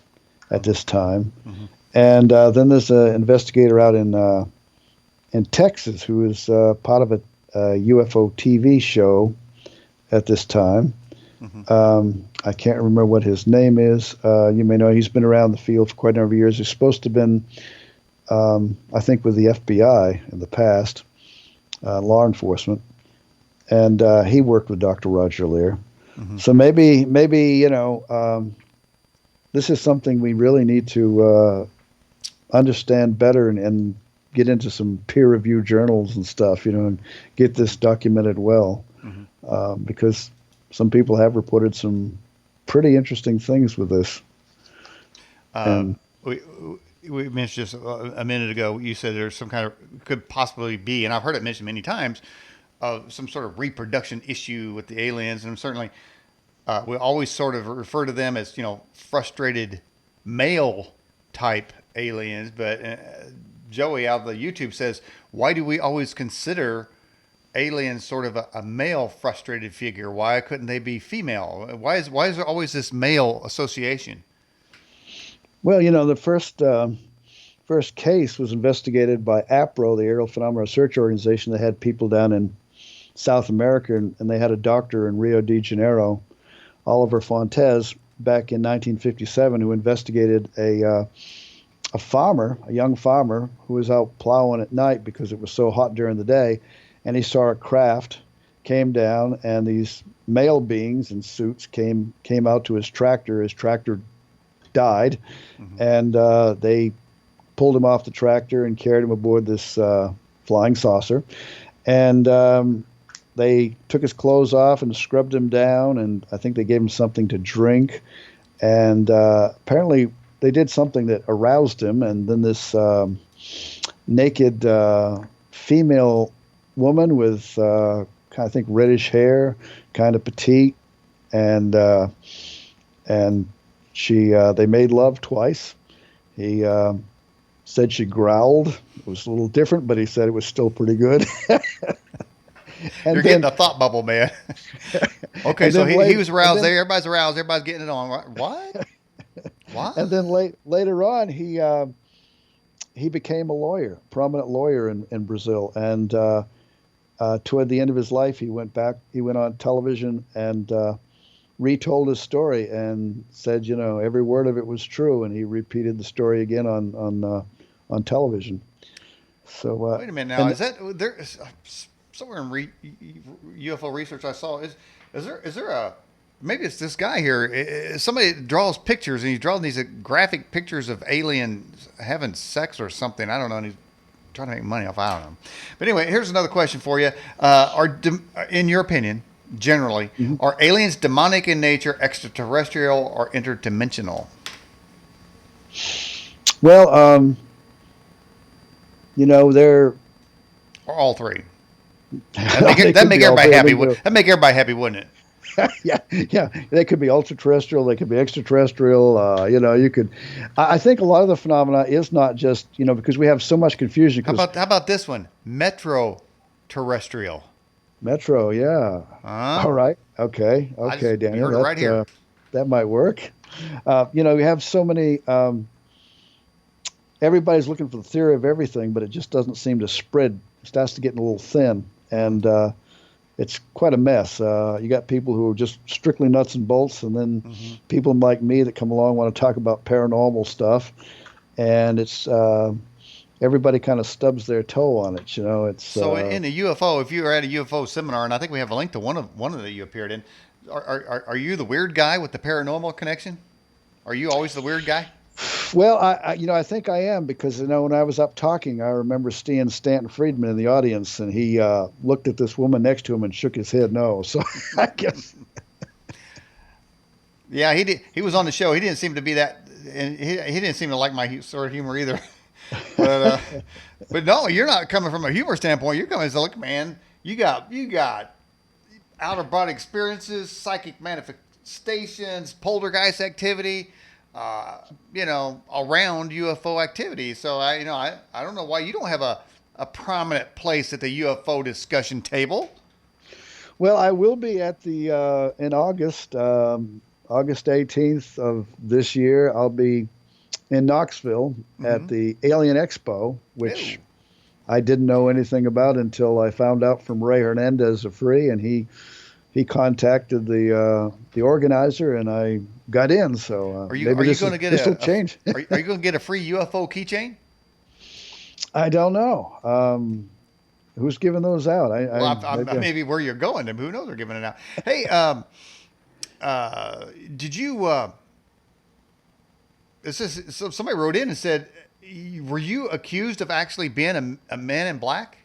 at this time. Mm-hmm. And then there's an investigator out in Texas who is part of a UFO TV show at this time. Mm-hmm. I can't remember what his name is. You may know he's been around the field for quite a number of years. He's supposed to have been, I think, with the FBI in the past, law enforcement. And he worked with Dr. Roger Lear. Mm-hmm. So maybe this is something we really need to understand better and get into some peer-reviewed journals and stuff, and get this documented well. Mm-hmm. Because some people have reported some pretty interesting things with this. We mentioned just a minute ago, you said there's some kind of, could possibly be, and I've heard it mentioned many times, some sort of reproduction issue with the aliens. And certainly we always sort of refer to them as, frustrated male type aliens. But Joey out of the YouTube says, why do we always consider aliens sort of a male frustrated figure? Why couldn't they be female? Why is there always this male association? Well, the first case was investigated by APRO, the Aerial Phenomena Research Organization. They had people down in South America, and they had a doctor in Rio de Janeiro, Oliver Fontes, back in 1957, who investigated a a farmer, a young farmer, who was out plowing at night because it was so hot during the day, and he saw a craft, came down, and these male beings in suits came out to his tractor. His tractor died, and they pulled him off the tractor and carried him aboard this flying saucer, and they took his clothes off and scrubbed him down, and I think they gave him something to drink, and apparently they did something that aroused him, and then this naked female woman with kind of think reddish hair, kind of petite, and she they made love twice. He said she growled. It was a little different, but he said it was still pretty good. You're getting a thought bubble, man. Okay, so he was aroused there. Everybody's aroused. Everybody's getting it on. What? What? And then later on, he became a lawyer, prominent lawyer in Brazil. And toward the end of his life, he went on television and retold his story and said, every word of it was true. And he repeated the story again on television. So wait a minute now. Is that there? Somewhere in UFO research I saw is there a maybe it's this guy here. Somebody draws pictures and he's drawing these graphic pictures of aliens having sex or something. I don't know. And he's trying to make money off. I don't know. But anyway, here's another question for you. In your opinion, generally, are aliens demonic in nature, extraterrestrial, or interdimensional? Well, they're or all three. That make everybody happy. That make everybody happy, wouldn't it? yeah. They could be ultra-terrestrial. They could be extraterrestrial. You could. I think a lot of the phenomena is not just because we have so much confusion. How about this one? Metro-terrestrial. Metro, yeah. All right. Okay, Daniel. You heard it right here. That might work. We have so many. Everybody's looking for the theory of everything, but it just doesn't seem to spread. It starts to get a little thin, and it's quite a mess. You got people who are just strictly nuts and bolts, and then people like me that come along want to talk about paranormal stuff, and it's everybody kind of stubs their toe on it. It's so in a UFO. If you were at a UFO seminar, and I think we have a link to one of that you appeared in, are you the weird guy with the paranormal connection? Are you always the weird guy? Well, I think I am because when I was up talking, I remember seeing Stanton Friedman in the audience, and he looked at this woman next to him and shook his head no. So I guess. Yeah, he did. He was on the show. He didn't seem to be that, and he didn't seem to like my sort of humor either. But no, you're not coming from a humor standpoint. You're coming as look, man. You got out of body experiences, psychic manifestations, poltergeist activity. Around UFO activity. So I don't know why you don't have a prominent place at the UFO discussion table. Well, I will be at the in August, August 18th of this year. I'll be in Knoxville at the Alien Expo, which I didn't know anything about until I found out from Ray Hernandez of Free, and he contacted the organizer, and I got in. So are you going to get this will change? Are you going to get a free UFO keychain? I don't know. Who's giving those out? Maybe where you're going, and who knows? They're giving it out. Hey, did you? So somebody wrote in and said, were you accused of actually being a man in black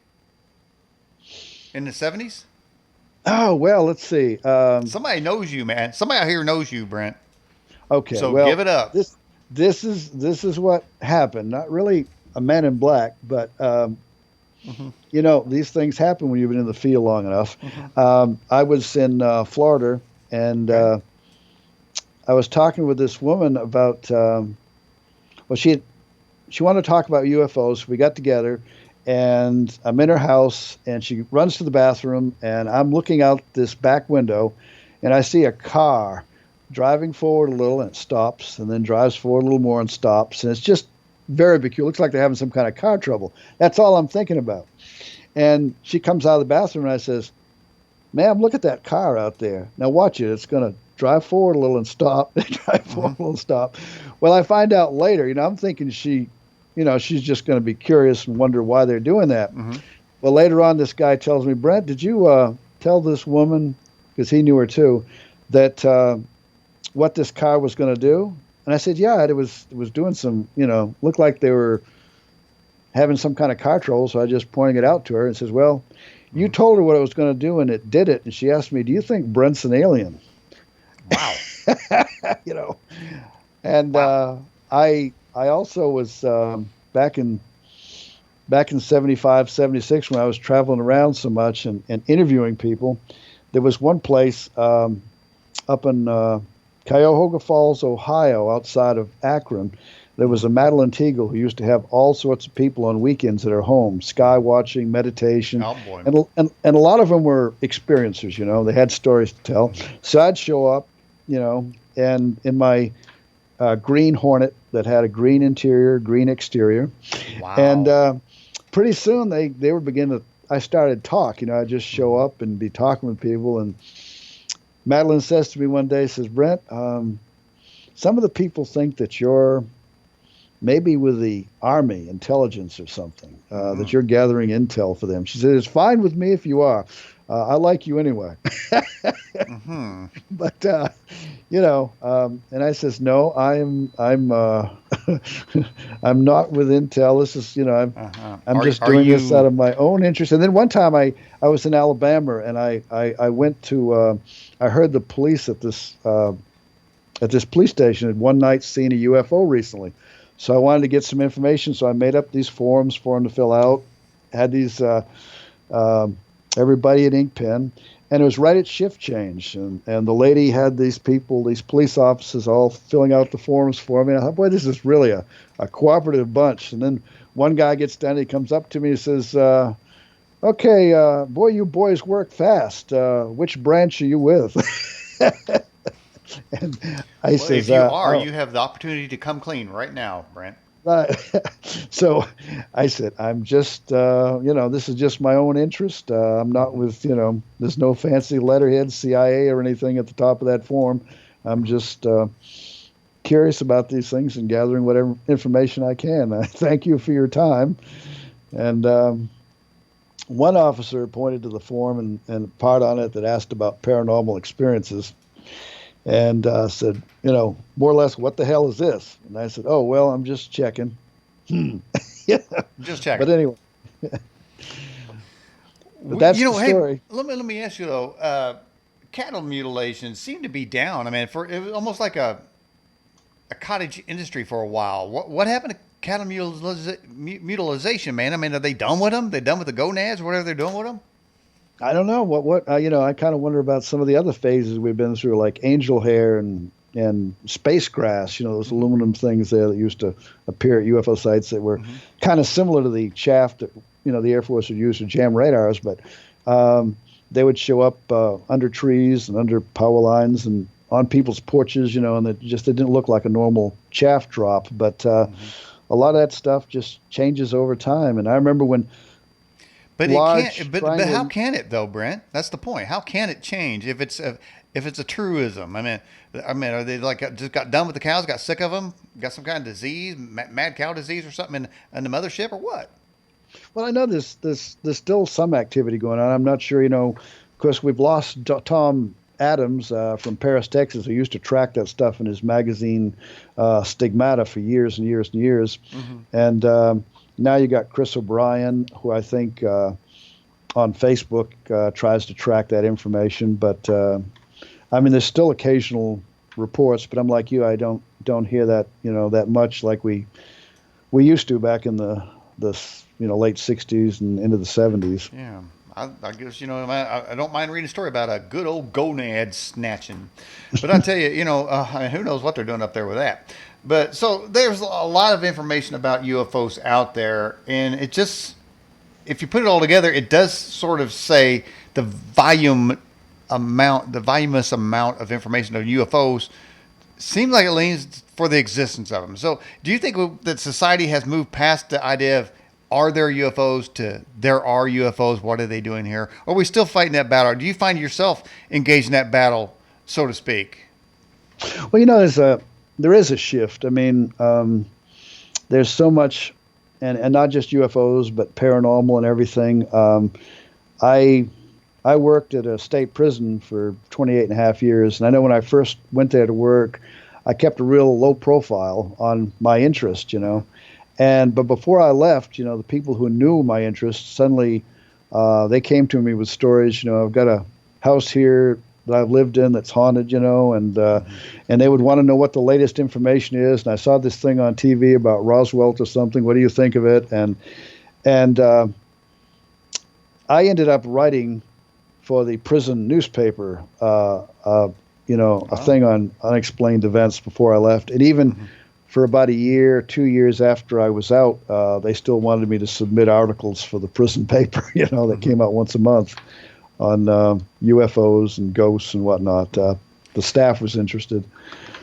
in the 70s? Oh, well, let's see. Somebody knows you, man. Somebody out here knows you, Brent. Okay, so well, give it up. This is what happened. Not really a man in black, but these things happen when you've been in the field long enough. I was in Florida, and I was talking with this woman about. She wanted to talk about UFOs. We got together, and I'm in her house, and she runs to the bathroom, and I'm looking out this back window, and I see a car driving forward a little, and it stops, and then drives forward a little more and stops, and it's just very peculiar. Looks like they're having some kind of car trouble. That's all I'm thinking about. And she comes out of the bathroom, and I says, "Ma'am, look at that car out there. Now watch it. It's going to drive forward a little and stop, drive forward a little and stop." Well, I find out later, I'm thinking she she's just going to be curious and wonder why they're doing that. Mm-hmm. Well, later on, this guy tells me, Brent, did you tell this woman, because he knew her too, that what this car was going to do? And I said, yeah, it was doing some, looked like they were having some kind of car trouble. So I just pointing it out to her and says, well, you told her what it was going to do and it did it. And she asked me, do you think Brent's an alien? Wow. you know, and Wow. I also was back in 75, 76 when I was traveling around so much and interviewing people. There was one place up in Cuyahoga Falls, Ohio, outside of Akron. There was a Madeline Teagle who used to have all sorts of people on weekends at her home, sky watching, meditation, Oh boy. and a lot of them were experiencers. They had stories to tell. So I'd show up, and in my green Hornet that had a green interior, green exterior, and Wow. pretty soon they were beginning to. I started talk. I'd just show up and be talking with people, and Madeline says to me one day, says, Brent, some of the people think that you're maybe with the Army intelligence or something, that you're gathering intel for them. She said, it's fine with me if you are. I like you anyway. Mm-hmm. But, and I says, no, I'm I'm not with intel. This is, Uh-huh. I'm just Are doing this you? out of my own interest. And then one time I was in Alabama and I went to, I heard the police at this police station had one night seen a UFO recently. So I wanted to get some information. So I made up these forms for them to fill out, had these, everybody at ink pen. And it was right at shift change. And the lady had these people, these police officers all filling out the forms for me. And I thought, boy, this is really a cooperative bunch. And then one guy gets down, he comes up to me and says, okay, boy, you boys work fast. Which branch are you with? And I Well, says, if you are, oh. you have the opportunity to come clean right now, Brent. Uh, so I said, I'm just, this is just my own interest. I'm not with, there's no fancy letterhead CIA or anything at the top of that form. I'm just curious about these things and gathering whatever information I can. I thank you for your time. And one officer pointed to the form and part on it that asked about paranormal experiences. And said, more or less, what the hell is this? And I said, oh, well, I'm just checking. Yeah. Just But checking. anyway, but that's the Hey, story. let me ask you though. Cattle mutilations seem to be down. I mean, for it was almost like a cottage industry for a while. What happened to cattle mutilization, man? I mean, are they done with them? They done with the gonads? Whatever they're doing with them? I don't know I kind of wonder about some of the other phases we've been through, like angel hair and space grass, those aluminum things there that used to appear at UFO sites that were Mm-hmm. kind of similar to the chaff that, the Air Force would use to jam radars, but they would show up under trees and under power lines and on people's porches, and it didn't look like a normal chaff drop. But Mm-hmm. a lot of that stuff just changes over time. And I remember when But it large can't. But how triangle. can it though, Brent? That's the point. How can it change if it's a truism? I mean, are they like just got done with the cows, got sick of them, got some kind of disease, mad cow disease or something in the mothership or what? Well, I know there's still some activity going on. I'm not sure, of course, we've lost Tom Adams from Paris, Texas, who used to track that stuff in his magazine Stigmata for years and years and years. Mm-hmm. And now you got Chris O'Brien, who I think on Facebook tries to track that information. But I mean, there's still occasional reports, but I'm like you, I don't hear that that much like we used to back in the late '60s and into the '70s. Yeah, I guess I don't mind reading a story about a good old gonad snatching, but I tell you, I mean, who knows what they're doing up there with that. But so there's a lot of information about UFOs out there, and it just if you put it all together, it does sort of say the voluminous amount of information on UFOs seems like it leans for the existence of them. So, do you think that society has moved past the idea of are there UFOs to there are UFOs? What are they doing here? Or are we still fighting that battle? Or do you find yourself engaged in that battle, so to speak? Well, there is a shift. I mean, there's so much and not just UFOs, but paranormal and everything. I I worked at a state prison for 28 and a half years, and I know when I first went there to work, I kept a real low profile on my interest, but before I left, the people who knew my interest suddenly they came to me with stories. I've got a house here that I've lived in that's haunted, and they would want to know what the latest information is. And I saw this thing on TV about Roswell or something. What do you think of it? And I ended up writing for the prison newspaper, a Oh. thing on unexplained events before I left. And even for about a year, 2 years after I was out, they still wanted me to submit articles for the prison paper, that came out once a month on UFOs and ghosts and whatnot. The staff was interested.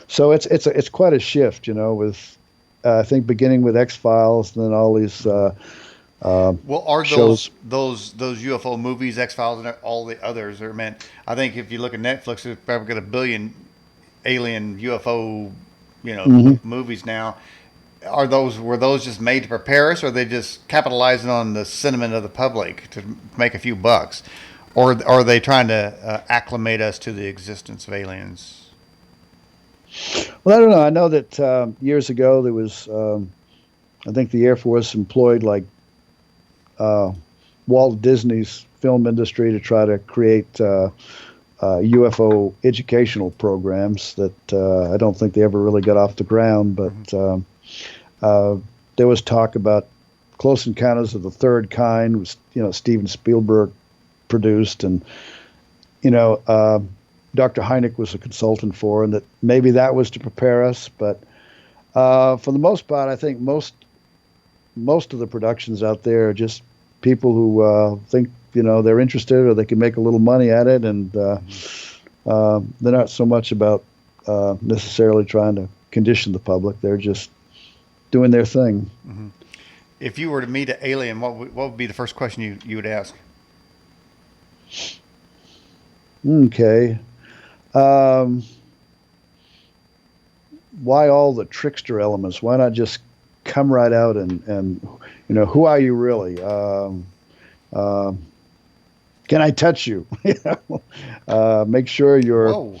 So it's quite a shift, with I think beginning with X-Files and then all these Well, are shows. those UFO movies, X Files, and all the others are meant? I think if you look at Netflix, it's probably got a billion alien UFO, hmm movies now. Were those just made to prepare us, or are they just capitalizing on the sentiment of the public to make a few bucks, or are they trying to acclimate us to the existence of aliens? Well, I don't know. I know that years ago there was, I think the Air Force employed like uh, Walt Disney's film industry to try to create UFO educational programs that I don't think they ever really got off the ground. Hmm. But uh, there was talk about Close Encounters of the Third Kind, was Steven Spielberg produced, and you know Dr. Hynek was a consultant for, and that maybe that was to prepare us. But for the most part, I think most of the productions out there are just people who think they're interested or they can make a little money at it, and they're not so much about necessarily trying to condition the public. They're just doing their thing. Hmm. If you were to meet an alien, what would be the first question you would ask? Okay. Um, why all the trickster elements? Why not just come right out and who are you really? Um, can I touch you? Make sure Whoa.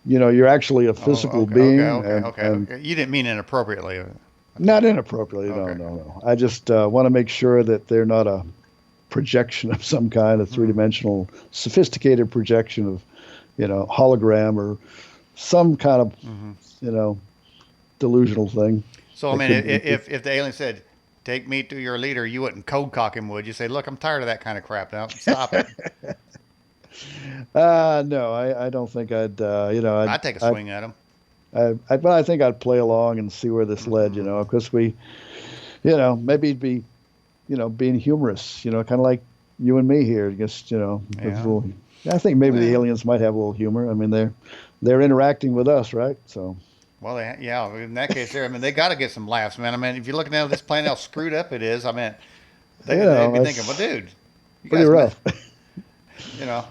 you're actually a Oh, physical okay, okay, being, okay, and okay, okay. You didn't mean inappropriately. I think. not inappropriately. No, Okay. no, no. I just want to make sure that they're not a projection of some kind, a Hmm. three-dimensional, sophisticated projection of, hologram or some kind of, Hmm. you know, delusional thing. So I That mean, could be. if the alien said, "Take me to your leader," you wouldn't cold cock him, would you? Say, "Look, I'm tired of that kind of crap. Now, stop it." No, I don't think I'd, I'd take a swing at him. well, I think I'd play along and see where this led, Hmm. because maybe it'd be, being humorous, kind of like you and me here, just, with a Yeah. little, I think maybe the Well, aliens might have a little humor. I mean, they're interacting with us, right? So, well, yeah. In that case, there. I mean, they got to get some laughs, man. I mean, if you're looking at this planet, how screwed up it is. I mean, they'd be thinking, "Well, that's dude, you pretty guys, rough. you know."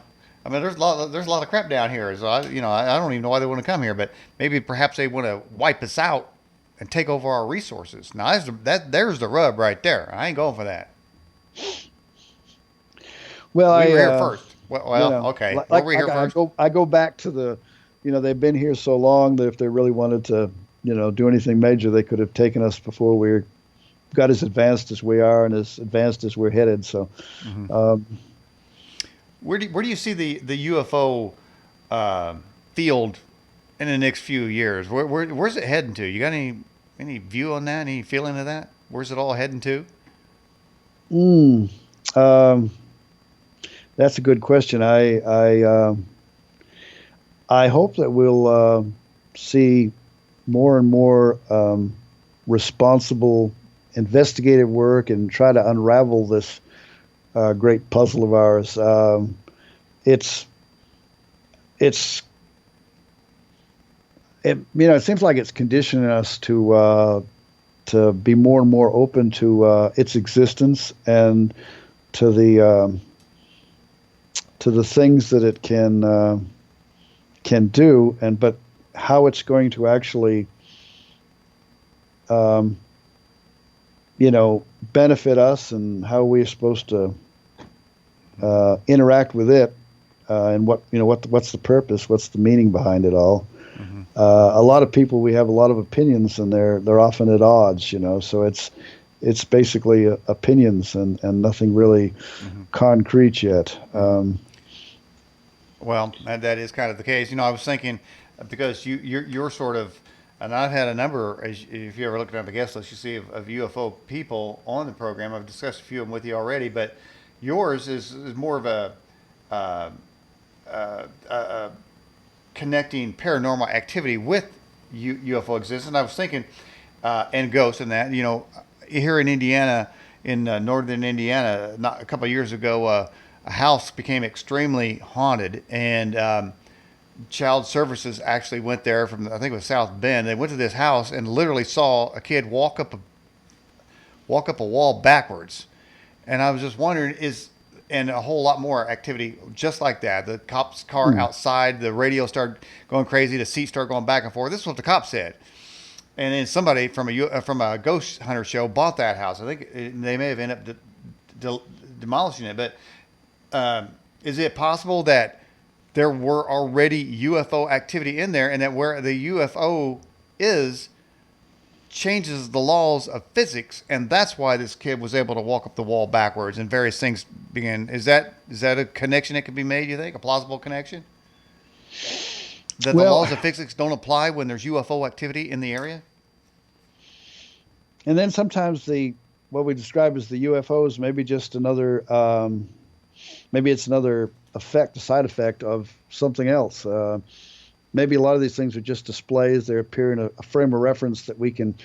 I mean, there's a lot of crap down here. So I don't even know why they want to come here, but maybe perhaps they want to wipe us out and take over our resources. Now, there's the rub right there. I ain't going for that. Well, We were here first. Well, okay. Were like we here first? I go back to the, they've been here so long that if they really wanted to, do anything major, they could have taken us before we got as advanced as we are and as advanced as we're headed. So, Hmm. um, Where do you see the UFO uh, field in the next few years? Where's it heading to? You got any view on that? Any feeling of that? Where's it all heading to? mm, um, that's a good question. I hope that we'll see more and more responsible investigative work and try to unravel this great puzzle of ours. It's it's it seems like it's conditioning us to be more and more open to its existence and to the things that it can do, and but how it's going to actually um, benefit us and how we're supposed to interact with it, and what's the purpose, what's the meaning behind it all. Mm-hmm. A lot of people, we have a lot of opinions, and they're often at odds, so it's basically opinions and nothing really Mm-hmm. concrete yet. Well, that is kind of the case. I was thinking because you're sort of, and I've had a number. If you ever look at the guest list, you see of UFO people on the program. I've discussed a few of them with you already, but yours is more of a uh, connecting paranormal activity with UFO existence. And I was thinking, and ghosts and that. Here in Indiana, in northern Indiana, not a couple of years ago, a house became extremely haunted, and Child Services actually went there from, I think it was South Bend. They went to this house and literally saw a kid walk up a wall backwards. And I was just wondering, and a whole lot more activity just like that. The cop's car Hmm. outside, the radio started going crazy, the seats started going back and forth. This is what the cop said. And then somebody from a ghost hunter show bought that house. I think they may have ended up demolishing it. But is it possible that there were already UFO activity in there, and that where the UFO is changes the laws of physics, and that's why this kid was able to walk up the wall backwards and various things began? Is that a connection that could be made? You think a plausible connection that the Well, laws of physics don't apply when there's UFO activity in the area? and then sometimes what we describe as the UFOs maybe just another, maybe it's another effect, a side effect of something else. Maybe a lot of these things are just displays. They appear in a frame of reference that we can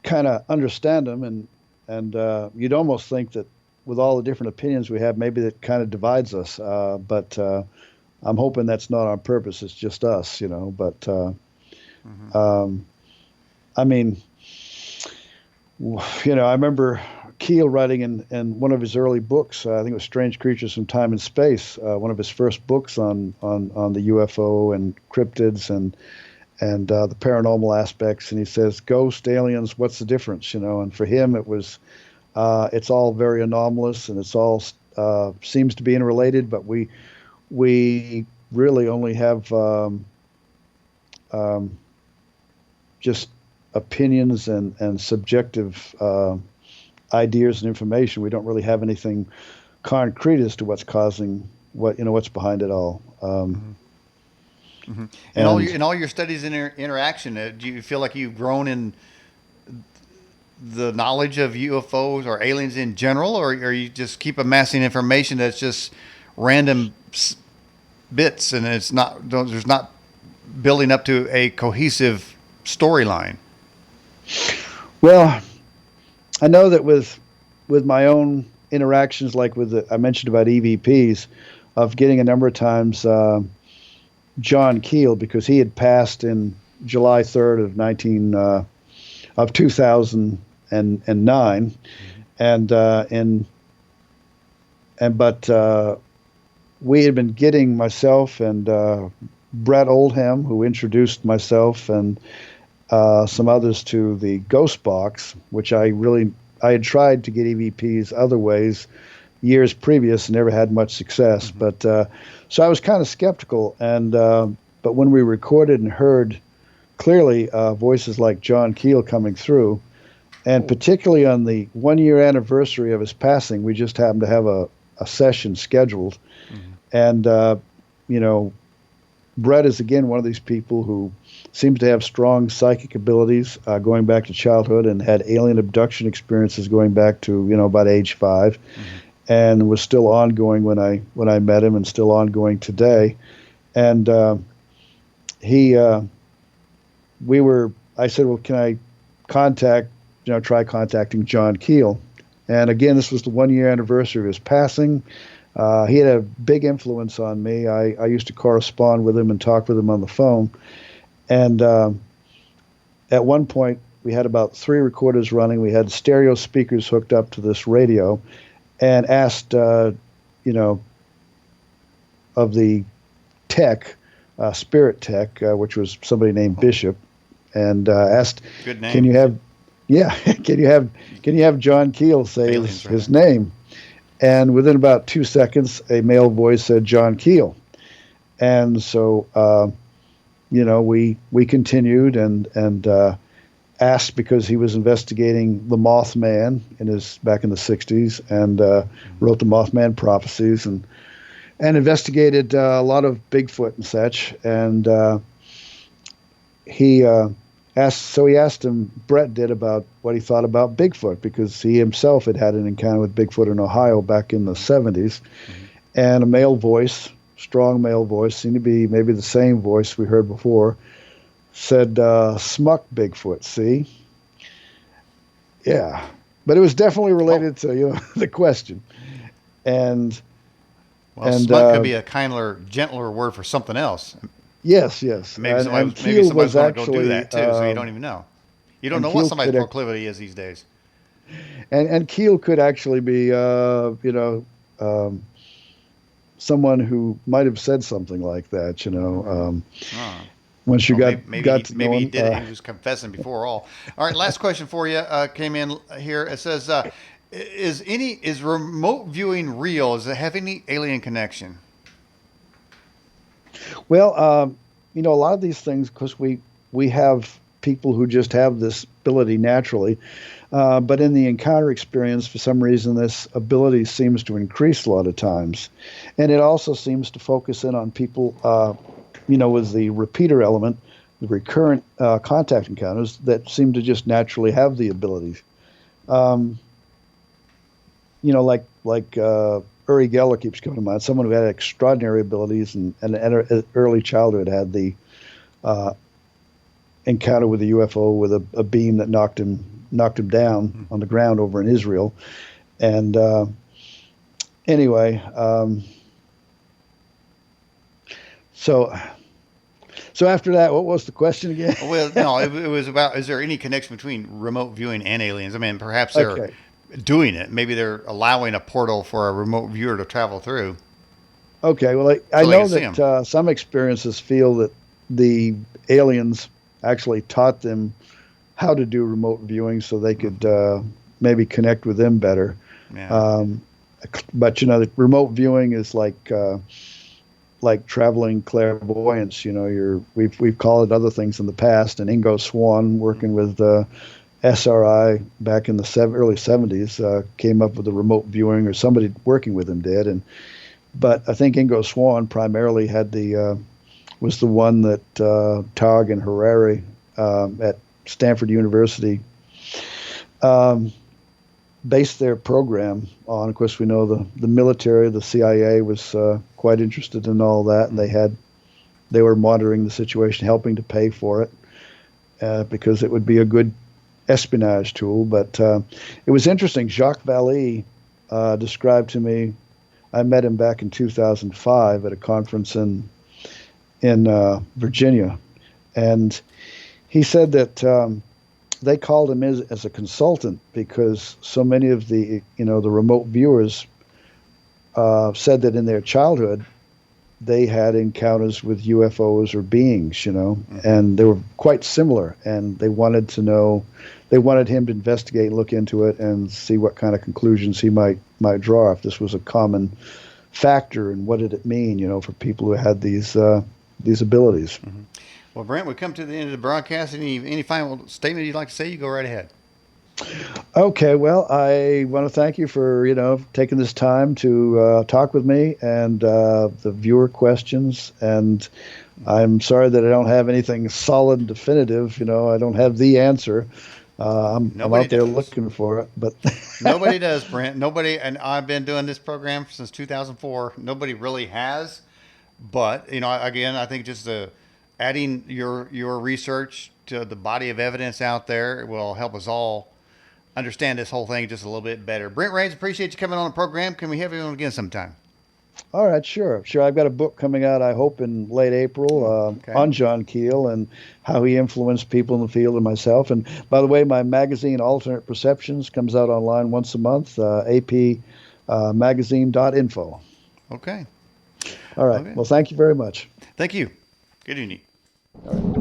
kind of understand them, and you'd almost think that with all the different opinions we have, maybe that kind of divides us. But I'm hoping that's not on purpose. It's just us, But Mm-hmm. um, I mean, I remember Keel writing in one of his early books. I think it was Strange Creatures from Time and Space. One of his first books on the UFO and cryptids and the paranormal aspects. And he says, "Ghost, aliens, what's the difference?" And for him, it's all very anomalous, and it's all seems to be interrelated. But we really only have um, just opinions and subjective ideas and information. We don't really have anything concrete as to what's causing what's behind it all. Mm-hmm. Mm-hmm. And In all your studies and interaction, do you feel like you've grown in the knowledge of UFOs or aliens in general, or you just keep amassing information that's just random bits, and there's not building up to a cohesive storyline? well, I know that with my own interactions, like I mentioned about EVPs, of getting a number of times John Keel, because he had passed in July 3rd of 2009, but we had been getting, myself and Brett Oldham, who introduced myself and some others, to the Ghost Box, which I had tried to get EVPs other ways years previous and never had much success. Mm-hmm. But so I was kind of skeptical, and but when we recorded and heard clearly voices like John Keel coming through, and particularly on the 1 year anniversary of his passing, we just happened to have a session scheduled, Mm-hmm. and Brett is again one of these people who seems to have strong psychic abilities going back to childhood, and had alien abduction experiences going back to about age 5, Mm-hmm. and was still ongoing when I met him, and still ongoing today. And I said, well, can I try contacting John Keel? And again, this was the 1 year anniversary of his passing. He had a big influence on me. I used to correspond with him and talk with him on the phone. And at one point, we had about 3 recorders running. We had stereo speakers hooked up to this radio, and asked, of the tech, Spirit Tech, which was somebody named Bishop, and asked, Good "Can you name. have Yeah, can you have John Keel say Aliens right his there. name? And within about 2 seconds, a male voice said John Keel. And so, we continued and asked because he was investigating the Mothman back in the '60s and Mhm. wrote the Mothman prophecies and investigated a lot of Bigfoot and such. And he he asked him, Brett did, about what he thought about Bigfoot, because he himself had an encounter with Bigfoot in Ohio back in the '70s. Mhm. And a male voice, strong male voice, seemed to be maybe the same voice we heard before, said, "Smuck Bigfoot." See, yeah, but it was definitely Oh, related to the question. And well, and smut could be a kinder, gentler word for something else. yes, yes, Maybe maybe Keel somebody's was going to go do actually that too. So you don't even know. You don't and know what Keel somebody's could proclivity is these days. and Keel could actually be um, someone who might have said something like that. Huh. Once you Well, got maybe got to maybe know he him. did it. He was confessing before all right, last question for you came in here. It says, is remote viewing real? Does it have any alien connection? Well, a lot of these things, because we have people who just have this ability naturally, but in the encounter experience, for some reason, this ability seems to increase a lot of times, and it also seems to focus in on people, with the repeater element, the recurrent contact encounters that seem to just naturally have the abilities. Um, like Uri Geller keeps coming to mind, someone who had extraordinary abilities and at early childhood had the uh, encounter with a UFO with a beam that knocked him down Hmm. on the ground over in Israel. And anyway, so so after that, what was the question again? Well, no, it was about, is there any connection between remote viewing and aliens? I mean, perhaps they're Okay, doing it. Maybe they're allowing a portal for a remote viewer to travel through okay. Well, I so they can know see that them. some experiences feel that the aliens actually taught them how to do remote viewing so they could Hmm. maybe connect with them better. Yeah. Um, but the remote viewing is like traveling clairvoyance. We've called it other things in the past. And Ingo Swann, working with SRI back in the early '70s, came up with the remote viewing, or somebody working with him did. But I think Ingo Swann primarily had was the one that Tag and Harari at Stanford University um, based their program on. Of course, we know the military, the CIA was quite interested in all that, and Hmm. they were monitoring the situation, helping to pay for it because it would be a good espionage tool. But it was interesting. Jacques Vallee described to me. I met him back in 2005 at a conference in Virginia, and he said that they called him as a consultant because so many of the remote viewers said that in their childhood they had encounters with UFOs or beings, Hmm. and they were quite similar, and they wanted him to investigate and look into it and see what kind of conclusions he might draw, if this was a common factor, and what did it mean, for people who had these abilities. Hmm. Well, Brent, we come to the end of the broadcast. Any final statement you'd like to say? You go right ahead. Okay, well, I want to thank you for taking this time to talk with me and the viewer questions. And I'm sorry that I don't have anything solid and definitive. I don't have the answer. I'm Nobody out there does. looking for it, but Nobody does, Brent. Nobody, and I've been doing this program since 2004. Nobody really has. But again, I think just adding your research to the body of evidence out there will help us all understand this whole thing just a little bit better. Brent Raynes, appreciate you coming on the program. Can we have you on again sometime? all right, sure, sure. I've got a book coming out, I hope, in late April Oh, okay. on John Keel and how he influenced people in the field and myself. And by the way, my magazine, Alternate Perceptions, comes out online once a month, AP magazine.info. Okay. All right. Okay. Well, thank you very much. Thank you. Good evening. All right.